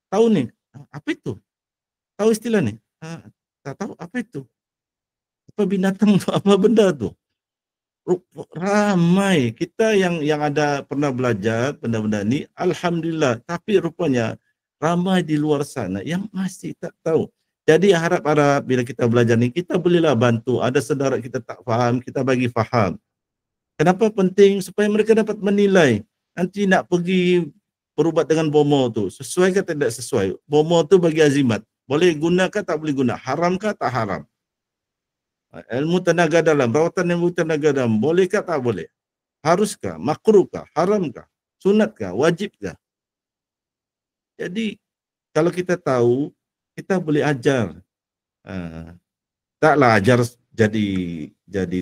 Tahu ni, apa itu? Tahu istilah ni? Tak tahu apa itu? Apa binatang tu? Apa benda tu? Ramai kita yang ada pernah belajar benda-benda ni, alhamdulillah. Tapi rupanya ramai di luar sana yang masih tak tahu. Jadi harap-harap bila kita belajar ni, kita bolehlah bantu. Ada saudara kita tak faham, kita bagi faham. Kenapa penting? Supaya mereka dapat menilai. Nanti nak pergi berubat dengan bomo tu, sesuai ke tidak sesuai? Bomo tu bagi azimat. Boleh guna ke tak boleh guna? Haram ke tak haram? Ilmu tenaga dalam, rawatan ilmu tenaga dalam, bolehkah tak boleh? Haruskah? Makruhkah? Haramkah? Sunatkah? Wajibkah? Jadi kalau kita tahu, kita boleh ajar. Taklah ajar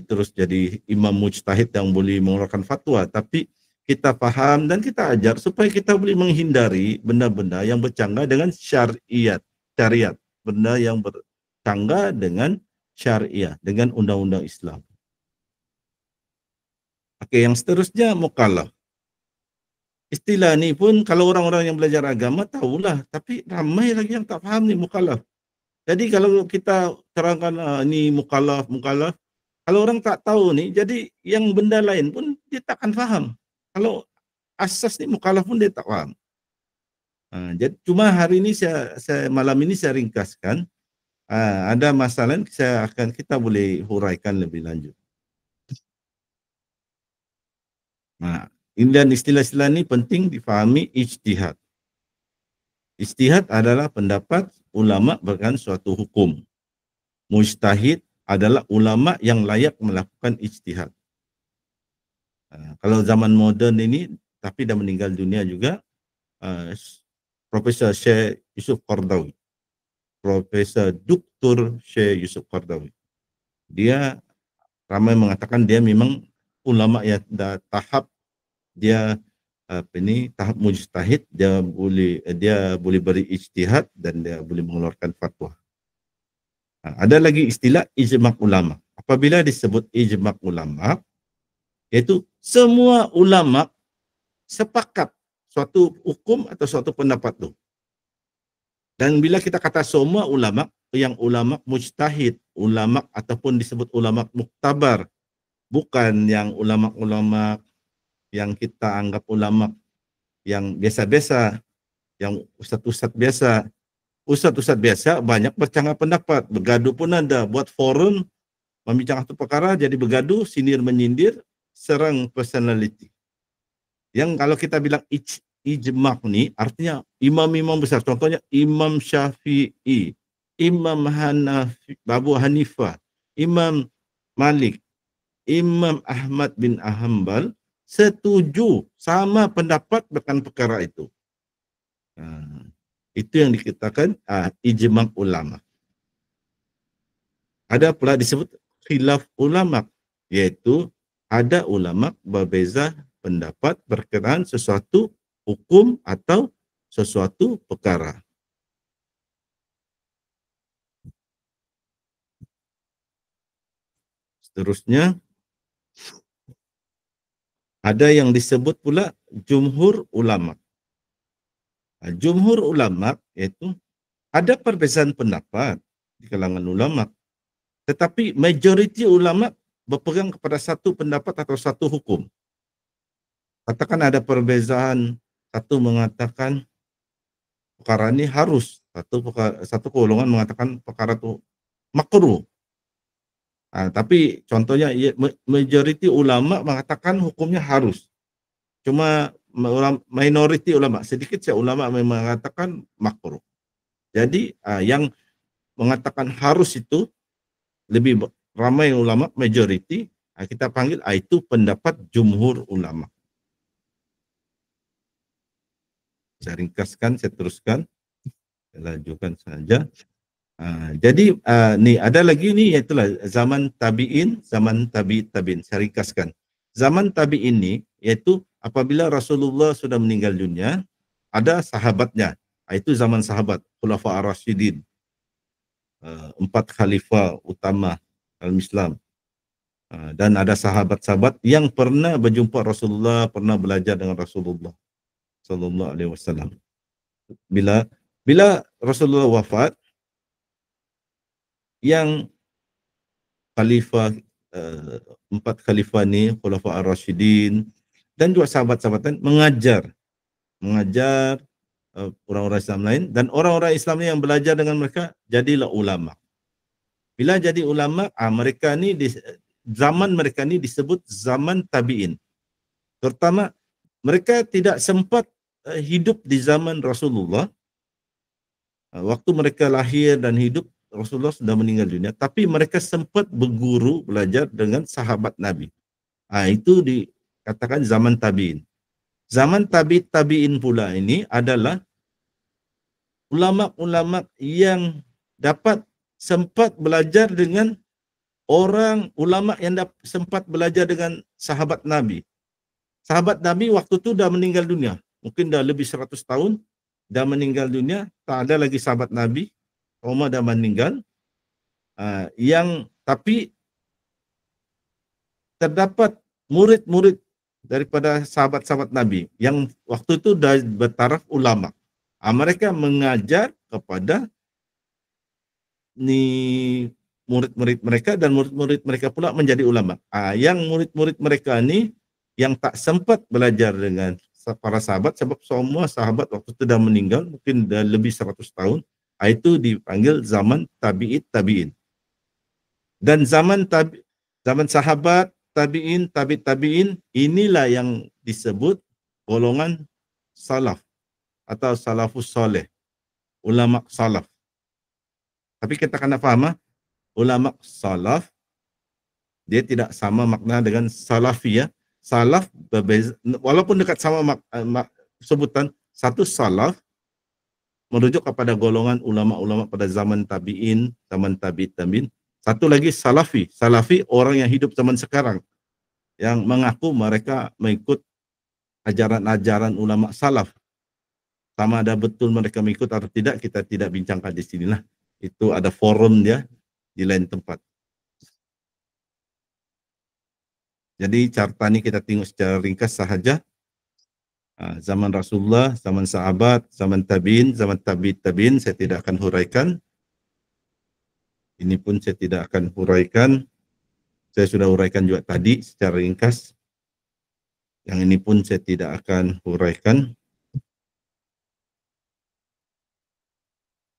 terus jadi imam mujtahid yang boleh mengeluarkan fatwa, tapi kita faham dan kita ajar supaya kita boleh menghindari benda-benda yang bercanggah dengan syariat, benda yang bercanggah dengan syariah, dengan undang-undang Islam. Okey, yang seterusnya mukallaf. Istilah ni pun kalau orang-orang yang belajar agama tahulah, tapi ramai lagi yang tak faham ni mukallaf. Jadi kalau kita terangkan ni mukallaf, kalau orang tak tahu ni, jadi yang benda lain pun dia takkan faham. Kalau asas ni mukallaf pun dia tak faham. Jadi cuma hari ini malam ini saya ringkaskan. Ada masalah kita boleh huraikan lebih lanjut. Dan istilah-istilah ini penting difahami ijtihad. Ijtihad adalah pendapat ulama berkaitan suatu hukum. Mujtahid adalah ulama yang layak melakukan ijtihad. Kalau zaman moden ini, tapi dah meninggal dunia juga, Profesor Syekh Yusuf Qaradawi. Profesor Dr. Syekh Yusuf Qaradawi. Dia ramai mengatakan dia memang ulama yang dah tahap tahap mujtahid, dia boleh beri ijtihad dan dia boleh mengeluarkan fatwa. Ada lagi istilah ijma' ulama. Apabila disebut ijma' ulama, iaitu semua ulama sepakat suatu hukum atau suatu pendapat tu. Dan bila kita kata semua ulama, yang ulama mujtahid, ulama ataupun disebut ulama muktabar, bukan yang ulama-ulama yang kita anggap ulama yang biasa-biasa, yang ustaz-ustaz biasa. Ustaz-ustaz biasa banyak bercanggah pendapat, bergaduh pun ada, buat forum, membincangkan satu perkara, jadi bergaduh, sindir menyindir, serang personality. Yang kalau kita bilang ijma' ni artinya imam-imam besar, contohnya Imam Syafi'i, Imam Abu Hanifah, Imam Malik, Imam Ahmad bin Hanbal setuju sama pendapat berkaitan perkara itu. Itu yang dikatakan ijma' ulama. Ada pula disebut khilaf ulama, yaitu ada ulama berbeza pendapat berkenaan sesuatu hukum atau sesuatu perkara. Seterusnya, ada yang disebut pula jumhur ulama. Jumhur ulama iaitu ada perbezaan pendapat di kalangan ulama, tetapi majoriti ulama berpegang kepada satu pendapat atau satu hukum. Katakan ada perbezaan, satu mengatakan perkara ini harus, satu golongan mengatakan perkara itu makruh. Tapi contohnya majoriti ulama mengatakan hukumnya harus. Cuma minoriti ulama, sedikit saya ulama mengatakan makruh. Jadi yang mengatakan harus itu lebih ramai ulama, majoriti, kita panggil itu pendapat jumhur ulama. Saya ringkaskan, saya teruskan, saya lanjutkan saja. Jadi nih ada lagi nih, yaitulah zaman tabi'in, zaman tabi'in. Saya ringkaskan. Zaman tabi'in ini yaitu apabila Rasulullah sudah meninggal dunia, ada sahabatnya. Itu zaman sahabat, Khulafa ar-Rasyidin. 4 khalifah utama dalam Islam. Dan ada sahabat-sahabat yang pernah berjumpa Rasulullah, pernah belajar dengan Rasulullah sallallahu alaihi wasallam. Bila Rasulullah wafat, yang khalifah 4 khalifah ni, Khulafa ar-Rasyidin dan juga sahabat-sahabat mengajar orang-orang Islam lain, dan orang-orang Islam yang belajar dengan mereka jadilah ulama. Bila jadi ulama, mereka ni zaman mereka ni disebut zaman tabi'in. Terutama mereka tidak sempat hidup di zaman Rasulullah. Waktu mereka lahir dan hidup, Rasulullah sudah meninggal dunia, tapi mereka sempat berguru belajar dengan sahabat Nabi. Itu dikatakan zaman tabi'in. Zaman tabi'in pula ini adalah ulama-ulama yang dapat sempat belajar dengan orang ulama yang sempat belajar dengan sahabat Nabi. Sahabat Nabi waktu itu dah meninggal dunia. Mungkin dah lebih 100 tahun dah meninggal dunia, tak ada lagi sahabat Nabi. Umar dah meninggal. Tapi terdapat murid-murid daripada sahabat-sahabat Nabi yang waktu itu dah bertaraf ulama. Mereka mengajar kepada murid-murid mereka, dan murid-murid mereka pula menjadi ulama. Yang murid-murid mereka ni yang tak sempat belajar dengan para sahabat, sebab semua sahabat waktu itu dah meninggal, mungkin dah lebih 100 tahun, itu dipanggil zaman tabi'in. Dan zaman sahabat, tabi'in, inilah yang disebut golongan salaf atau salafus soleh, ulama salaf. Tapi kita kena faham, ulama salaf dia tidak sama makna dengan salafi ya. Salaf berbeza, walaupun dekat sama sebutan. Satu salaf merujuk kepada golongan ulama-ulama pada zaman tabi'in, zaman tabi'in. Satu lagi salafi. Salafi orang yang hidup zaman sekarang, yang mengaku mereka mengikut ajaran-ajaran ulama salaf. Sama ada betul mereka mengikut atau tidak, kita tidak bincangkan di sinilah. Itu ada forum dia di lain tempat. Jadi carta ini kita tengok secara ringkas sahaja. Zaman Rasulullah, zaman sahabat, zaman tabi'in, zaman tabi'in saya tidak akan huraikan. Ini pun saya tidak akan huraikan. Saya sudah huraikan juga tadi secara ringkas. Yang ini pun saya tidak akan huraikan.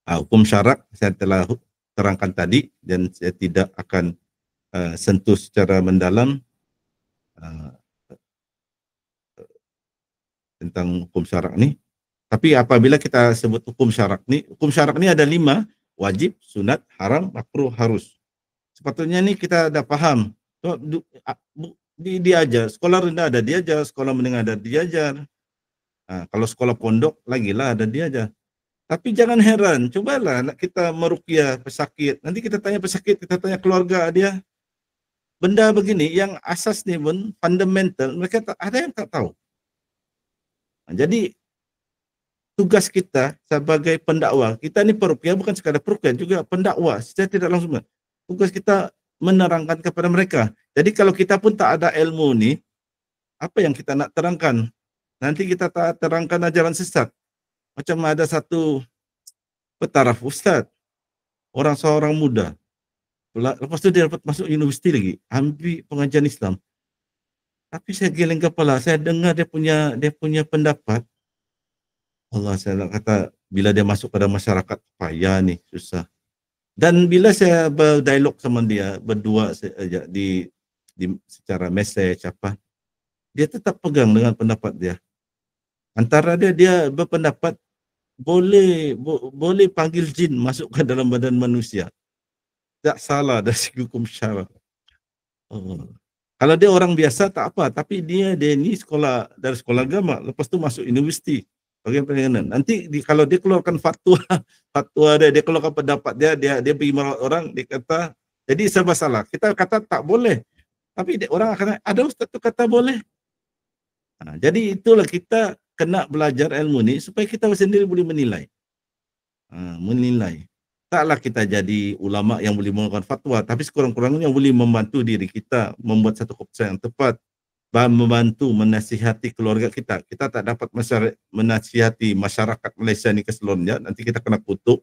Hukum syarak saya telah terangkan tadi dan saya tidak akan sentuh secara mendalam tentang hukum syarak ni. Tapi apabila kita sebut hukum syarak ni ada 5, wajib, sunat, haram, makruh, harus. Sepatutnya ni kita dah faham. Diajar, sekolah rendah ada diajar, sekolah menengah ada diajar. Kalau sekolah pondok lagi lah ada diajar. Tapi jangan heran, cobalah nak kita meruqyah pesakit. Nanti kita tanya pesakit, kita tanya keluarga dia. Benda begini yang asas ni pun fundamental, mereka ada yang tak tahu. Jadi tugas kita sebagai pendakwa, kita ni peruqyah bukan sekadar peruqyah, juga pendakwa secara tidak langsung. Tugas kita menerangkan kepada mereka. Jadi kalau kita pun tak ada ilmu ni, apa yang kita nak terangkan? Nanti kita tak terangkan ajaran sesat. Macam ada satu petaraf ustaz, seorang muda. Lepas tu dia dapat masuk universiti lagi, ambil pengajian Islam. Tapi saya geleng kepala, saya dengar dia punya pendapat. Allah, saya nak kata bila dia masuk pada masyarakat payah ni, susah. Dan bila saya berdialog sama dia berdua saja di secara message apa, dia tetap pegang dengan pendapat dia. Antara dia berpendapat boleh panggil jin masuk ke dalam badan manusia. Tak salah dari segi hukum syarak. Kalau dia orang biasa tak apa, tapi dia ni sekolah dari sekolah agama, lepas tu masuk universiti. Bagaimana? Nanti kalau dia keluarkan fatwa, dia keluarkan pendapat dia pergi merawat orang, dia kata, jadi serba salah. Kita kata tak boleh, tapi orang akan ada ustaz tu kata boleh. Jadi itulah kita kena belajar ilmu ni supaya kita sendiri boleh menilai. Menilai. Taklah kita jadi ulama yang boleh mengeluarkan fatwa, tapi sekurang-kurangnya yang boleh membantu diri kita membuat satu keputusan yang tepat, membantu menasihati keluarga kita. Kita tak dapat menasihati masyarakat Malaysia ni keseluruhannya, nanti kita kena kutuk.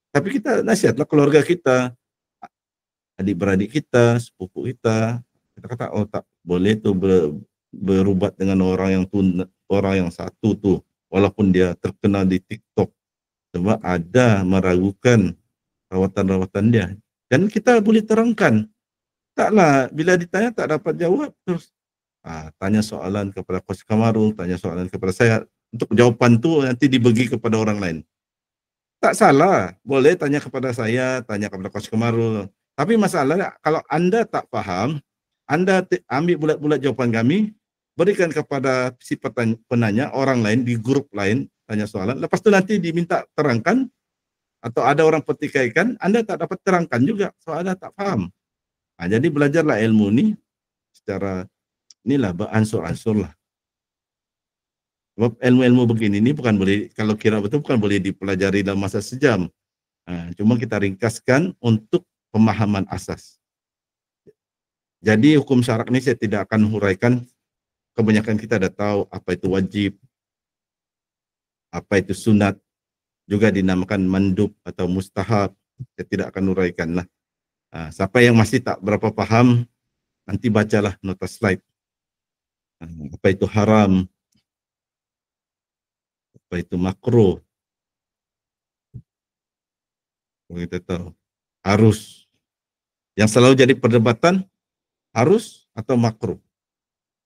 Tapi kita nasihatlah keluarga kita, adik-beradik kita, sepupu kita. Kita kata, oh tak boleh tu berubat dengan orang yang satu tu, walaupun dia terkenal di TikTok. Sebab ada meragukan rawatan-rawatan dia. Dan kita boleh terangkan. Taklah, bila ditanya tak dapat jawab, terus tanya soalan kepada Coach Kamarul, tanya soalan kepada saya. Untuk jawapan tu nanti dibagi kepada orang lain. Tak salah, boleh tanya kepada saya, tanya kepada Coach Kamarul. Tapi masalahnya, kalau anda tak faham, anda ambil bulat-bulat jawapan kami, berikan kepada si penanya, orang lain di grup lain, tanya soalan. Lepas tu nanti diminta terangkan, atau ada orang petikaikan, anda tak dapat terangkan juga, soalnya tak faham. Jadi belajarlah ilmu ni secara inilah beransur-ansur lah. Sebab ilmu-ilmu begini ni bukan boleh, kalau kira betul bukan boleh dipelajari dalam masa sejam. Cuma kita ringkaskan untuk pemahaman asas. Jadi hukum syarak ni saya tidak akan huraikan, kebanyakan kita dah tahu apa itu wajib, apa itu sunat, juga dinamakan mandub atau mustahab. Saya tidak akan uraikan lah. Siapa yang masih tak berapa paham, nanti bacalah nota slide. Apa itu haram, apa itu makruh. Kita tahu. Harus. Yang selalu jadi perdebatan, harus atau makruh.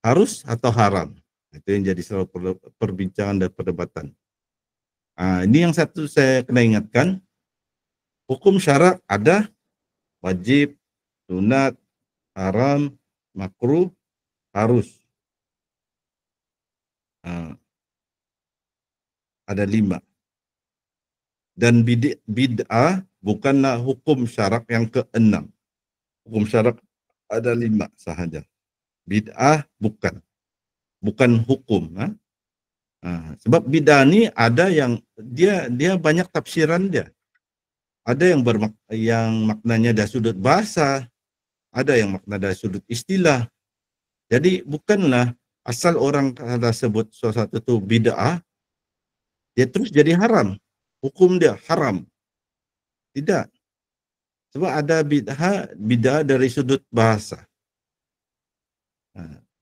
Harus atau haram. Itu yang jadi selalu perbincangan dan perdebatan. Ini yang satu saya kena ingatkan, hukum syarak ada wajib, sunat, haram, makruh, harus. Ada 5. Dan bid'ah bukanlah hukum syarak yang ke-6. Hukum syarak ada 5 sahaja. Bid'ah bukan hukum. Sebab bid'ah ni ada yang dia banyak tafsiran dia. Ada yang maknanya dari sudut bahasa, ada yang makna dari sudut istilah. Jadi bukanlah asal orang kata sebut sesuatu itu bid'ah, dia terus jadi haram. Hukum dia haram. Tidak. Sebab ada bid'ah dari sudut bahasa.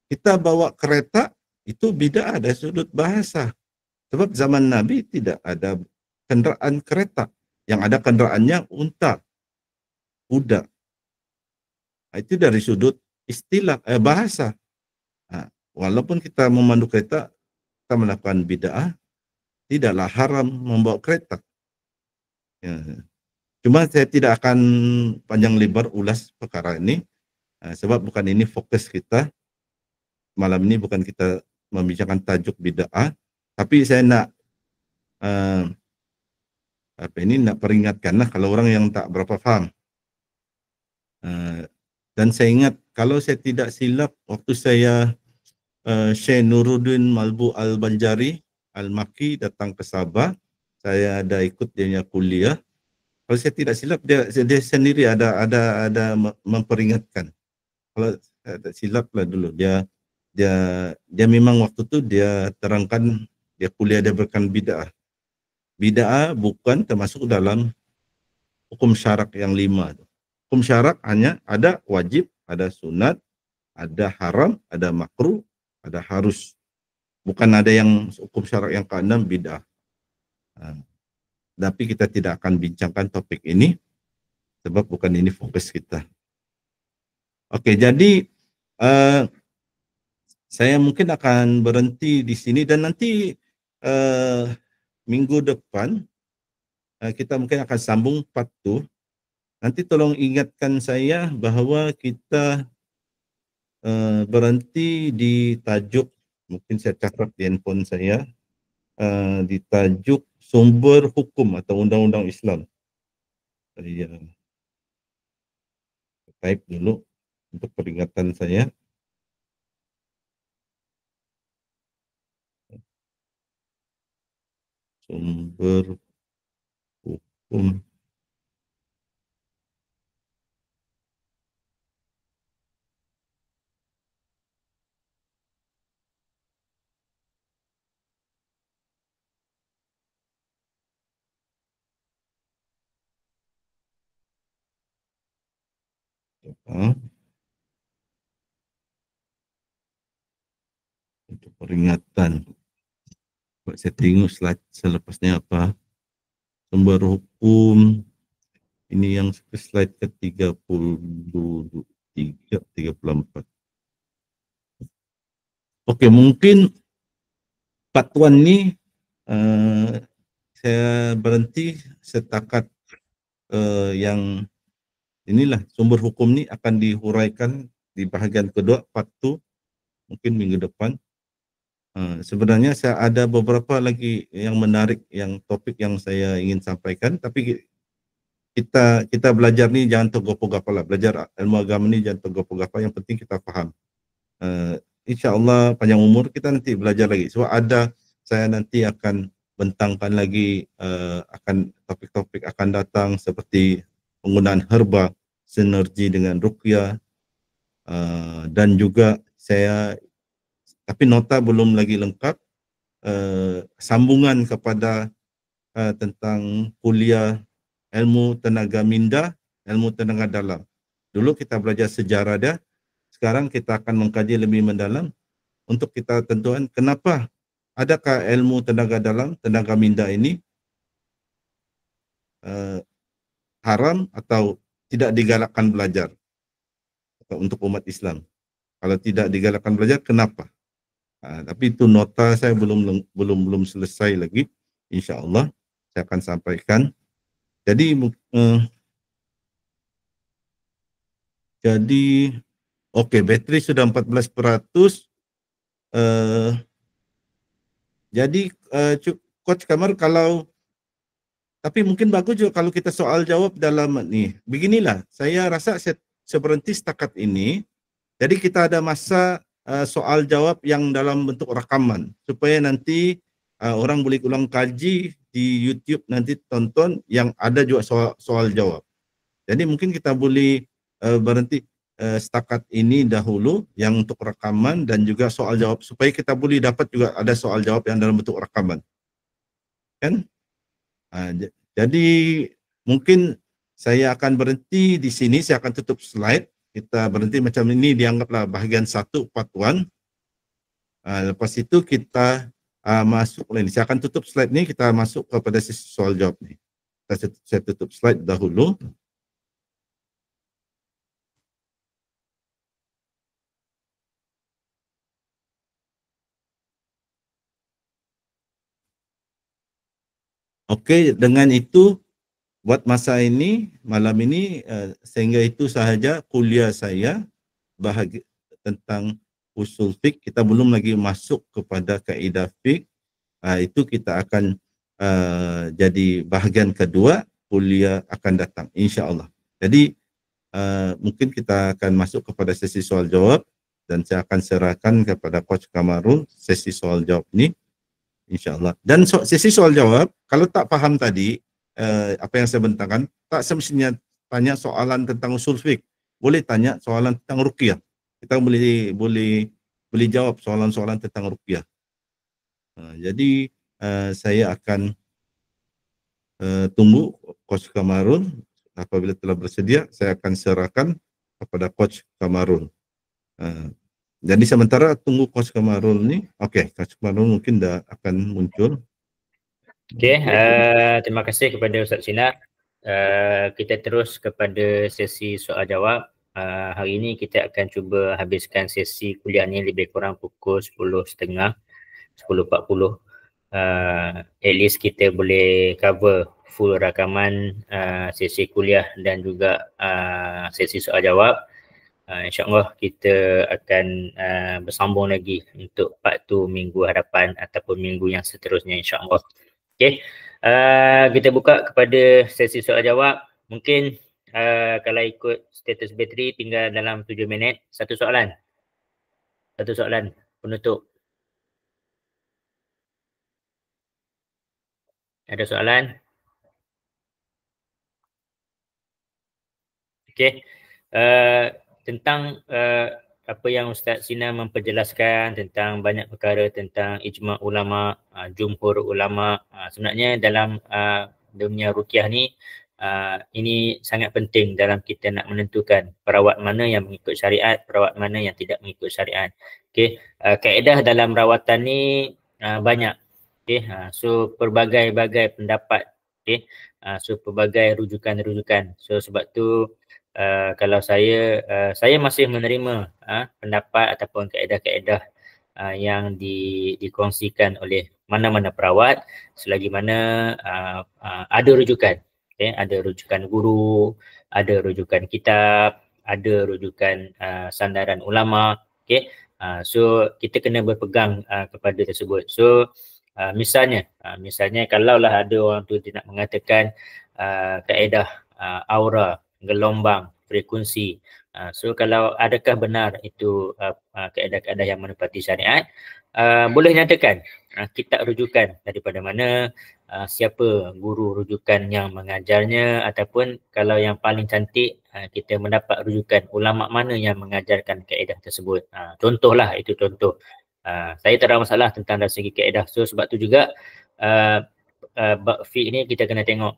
Kita bawa kereta, itu bid'ah dari sudut bahasa. Sebab zaman Nabi tidak ada kenderaan kereta. Yang ada kenderaannya unta, kuda. Itu dari sudut istilah bahasa. Walaupun kita memandu kereta, kita melakukan bid'ah, tidaklah haram membawa kereta. Cuma saya tidak akan panjang lebar ulas perkara ini, sebab bukan ini fokus kita. Malam ini bukan kita membicarakan tajuk bid'ah, tapi saya nak nak peringatkanlah kalau orang yang tak berapa faham. Dan saya ingat kalau saya tidak silap waktu saya Syekh Nuruddin Malbu Al-Banjari Al-Maki datang ke Sabah, saya ada ikut dia kuliah. Kalau saya tidak silap dia sendiri ada memperingatkan. Kalau saya tak silap lah dulu dia memang waktu tu dia terangkan, dia kuliah dia berikan bid'ah. Bid'ah bukan termasuk dalam hukum syarak yang 5. Hukum syarak hanya ada wajib, ada sunat, ada haram, ada makruh, ada harus. Bukan ada yang hukum syarak yang ke-6 bid'ah. Tapi kita tidak akan bincangkan topik ini. sebab bukan ini fokus kita. Oke, jadi saya mungkin akan berhenti di sini dan nanti minggu depan kita mungkin akan sambung part 2. Nanti tolong ingatkan saya bahawa kita berhenti di tajuk, mungkin saya catat di handphone saya, di tajuk sumber hukum atau undang-undang Islam. Saya type dulu untuk peringatan saya. Sumber hukum untuk peringatan. Saya tengok slide selepasnya apa. Sumber hukum ini yang slide ke-33, 34. Okey, mungkin part 1 ni saya berhenti setakat yang inilah sumber hukum ni akan dihuraikan di bahagian kedua part 2 mungkin minggu depan. Sebenarnya saya ada beberapa lagi yang menarik yang topik yang saya ingin sampaikan, tapi kita belajar ni jangan tergopoh-gopoh lah. Belajar ilmu agama ni jangan tergopoh-gopoh, yang penting kita faham. InsyaAllah panjang umur kita nanti belajar lagi. Sebab saya nanti akan bentangkan lagi akan topik-topik akan datang seperti penggunaan herba, sinergi dengan ruqyah, dan juga tapi nota belum lagi lengkap, sambungan kepada tentang kuliah ilmu tenaga minda, ilmu tenaga dalam. Dulu kita belajar sejarah dia, sekarang kita akan mengkaji lebih mendalam untuk kita tentukan kenapa adakah ilmu tenaga dalam, tenaga minda ini haram atau tidak digalakkan belajar untuk umat Islam. Kalau tidak digalakkan belajar, kenapa? Tapi itu nota saya belum selesai lagi. InsyaAllah saya akan sampaikan. Jadi okey, bateri sudah 14%. Jadi Coach Kamar, tapi mungkin bagus juga kalau kita soal jawab dalam ni. Beginilah, saya rasa saya berhenti setakat ini. Jadi kita ada masa soal jawab yang dalam bentuk rakaman supaya nanti orang boleh ulang kaji di YouTube, nanti tonton yang ada juga soal jawab. Jadi mungkin kita boleh berhenti setakat ini dahulu yang untuk rakaman dan juga soal jawab supaya kita boleh dapat juga ada soal jawab yang dalam bentuk rakaman. Kan? Jadi mungkin saya akan berhenti di sini, saya akan tutup slide. Kita berhenti macam ini, dianggaplah bahagian 1 part 1. Lepas itu kita masuk lagi. Saya akan tutup slide ni, kita masuk kepada sesi soal jawab ni. Saya tutup slide dahulu. Okey, dengan itu buat masa ini, malam ini, sehingga itu sahaja kuliah saya bahagian tentang usul fiqh. Kita belum lagi masuk kepada kaedah fiqh. Itu kita akan jadi bahagian kedua kuliah akan datang, insya-Allah. Jadi mungkin kita akan masuk kepada sesi soal jawab dan saya akan serahkan kepada Coach Kamarul sesi soal jawab ni, insya-Allah. Dan sesi soal jawab, kalau tak faham tadi apa yang saya bentangkan, tak semestinya tanya soalan tentang usul fiqh. Boleh tanya soalan tentang ruqyah. Kita boleh jawab soalan-soalan tentang ruqyah. Jadi saya akan tunggu Coach Kamarul. Apabila telah bersedia, saya akan serahkan kepada Coach Kamarul. Jadi sementara tunggu Coach Kamarul ni. Okey, Coach Kamarul mungkin dah akan muncul. Okey, terima kasih kepada Ustaz Sinar. kita terus kepada sesi soal jawab. Hari ini kita akan cuba habiskan sesi kuliah ni lebih kurang pukul 10.30, 10.40. At least kita boleh cover full rakaman sesi kuliah dan juga sesi soal jawab. InsyaAllah kita akan bersambung lagi untuk part 2 minggu hadapan ataupun minggu yang seterusnya, insyaAllah. Okay. Kita buka kepada sesi soal jawab. Mungkin kalau ikut status bateri tinggal dalam 7 minit. Satu soalan penutup. Ada soalan? Okay. Tentang apa yang Ustaz Sina memperjelaskan tentang banyak perkara tentang ijma' ulama, jumhur ulama, sebenarnya dalam dunia ruqyah ni ini sangat penting dalam kita nak menentukan perawat mana yang mengikut syariat, perawat mana yang tidak mengikut syariat. Okay. Kaedah dalam rawatan ni banyak. Okay. So pelbagai-bagai pendapat. Okay. So pelbagai rujukan-rujukan. So sebab tu kalau saya masih menerima pendapat ataupun kaedah-kaedah yang dikongsikan oleh mana-mana perawat selagi mana ada rujukan. Okay, ada rujukan guru, ada rujukan kitab, ada rujukan sandaran ulama. Okay, so kita kena berpegang kepada tersebut. So misalnya kalaulah ada orang tu tidak mengatakan kaedah aura, gelombang, frekuensi. So kalau adakah benar itu kaedah-kaedah yang menepati syariat, boleh nyatakan kitab rujukan daripada mana, siapa guru rujukan yang mengajarnya, ataupun kalau yang paling cantik kita mendapat rujukan ulama mana yang mengajarkan kaedah tersebut. Contohlah, itu contoh. Saya tak ada masalah tentang dari segi kaedah. So sebab tu juga bab fiqh ni kita kena tengok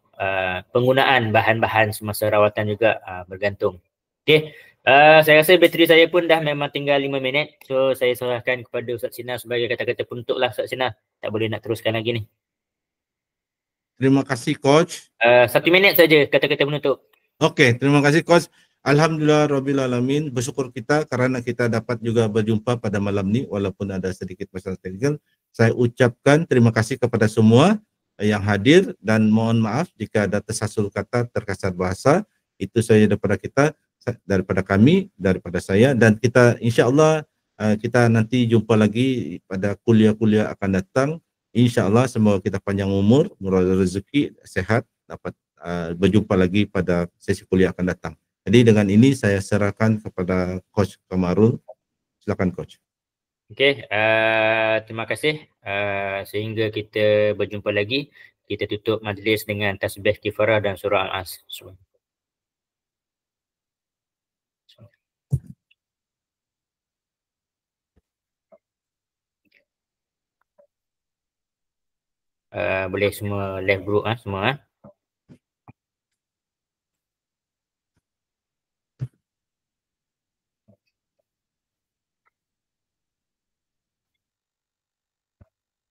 penggunaan bahan-bahan semasa rawatan juga bergantung. Okey, saya rasa bateri saya pun dah memang tinggal 5 minit. So saya serahkan kepada Ustaz Sina sebagai kata-kata penutup lah. Ustaz Sina, tak boleh nak teruskan lagi ni. Terima kasih Coach. 1 minit saja kata-kata penutup. Okey, terima kasih Coach. Alhamdulillah Rabbil Alamin, bersyukur kita kerana kita dapat juga berjumpa pada malam ni walaupun ada sedikit masalah teknikal. Saya ucapkan terima kasih kepada semua yang hadir dan mohon maaf jika ada tersasul kata, terkasar bahasa. Itu saja daripada kami, daripada saya, dan kita insya-Allah kita nanti jumpa lagi pada kuliah-kuliah akan datang. InsyaAllah semoga kita panjang umur, murah rezeki, sehat, dapat berjumpa lagi pada sesi kuliah akan datang. Jadi dengan ini saya serahkan kepada Coach Kamarul. Silakan Coach. Okey, terima kasih. Sehingga kita berjumpa lagi. Kita tutup majlis dengan tasbih kifarah dan surah Al-As. Boleh semua left group semua.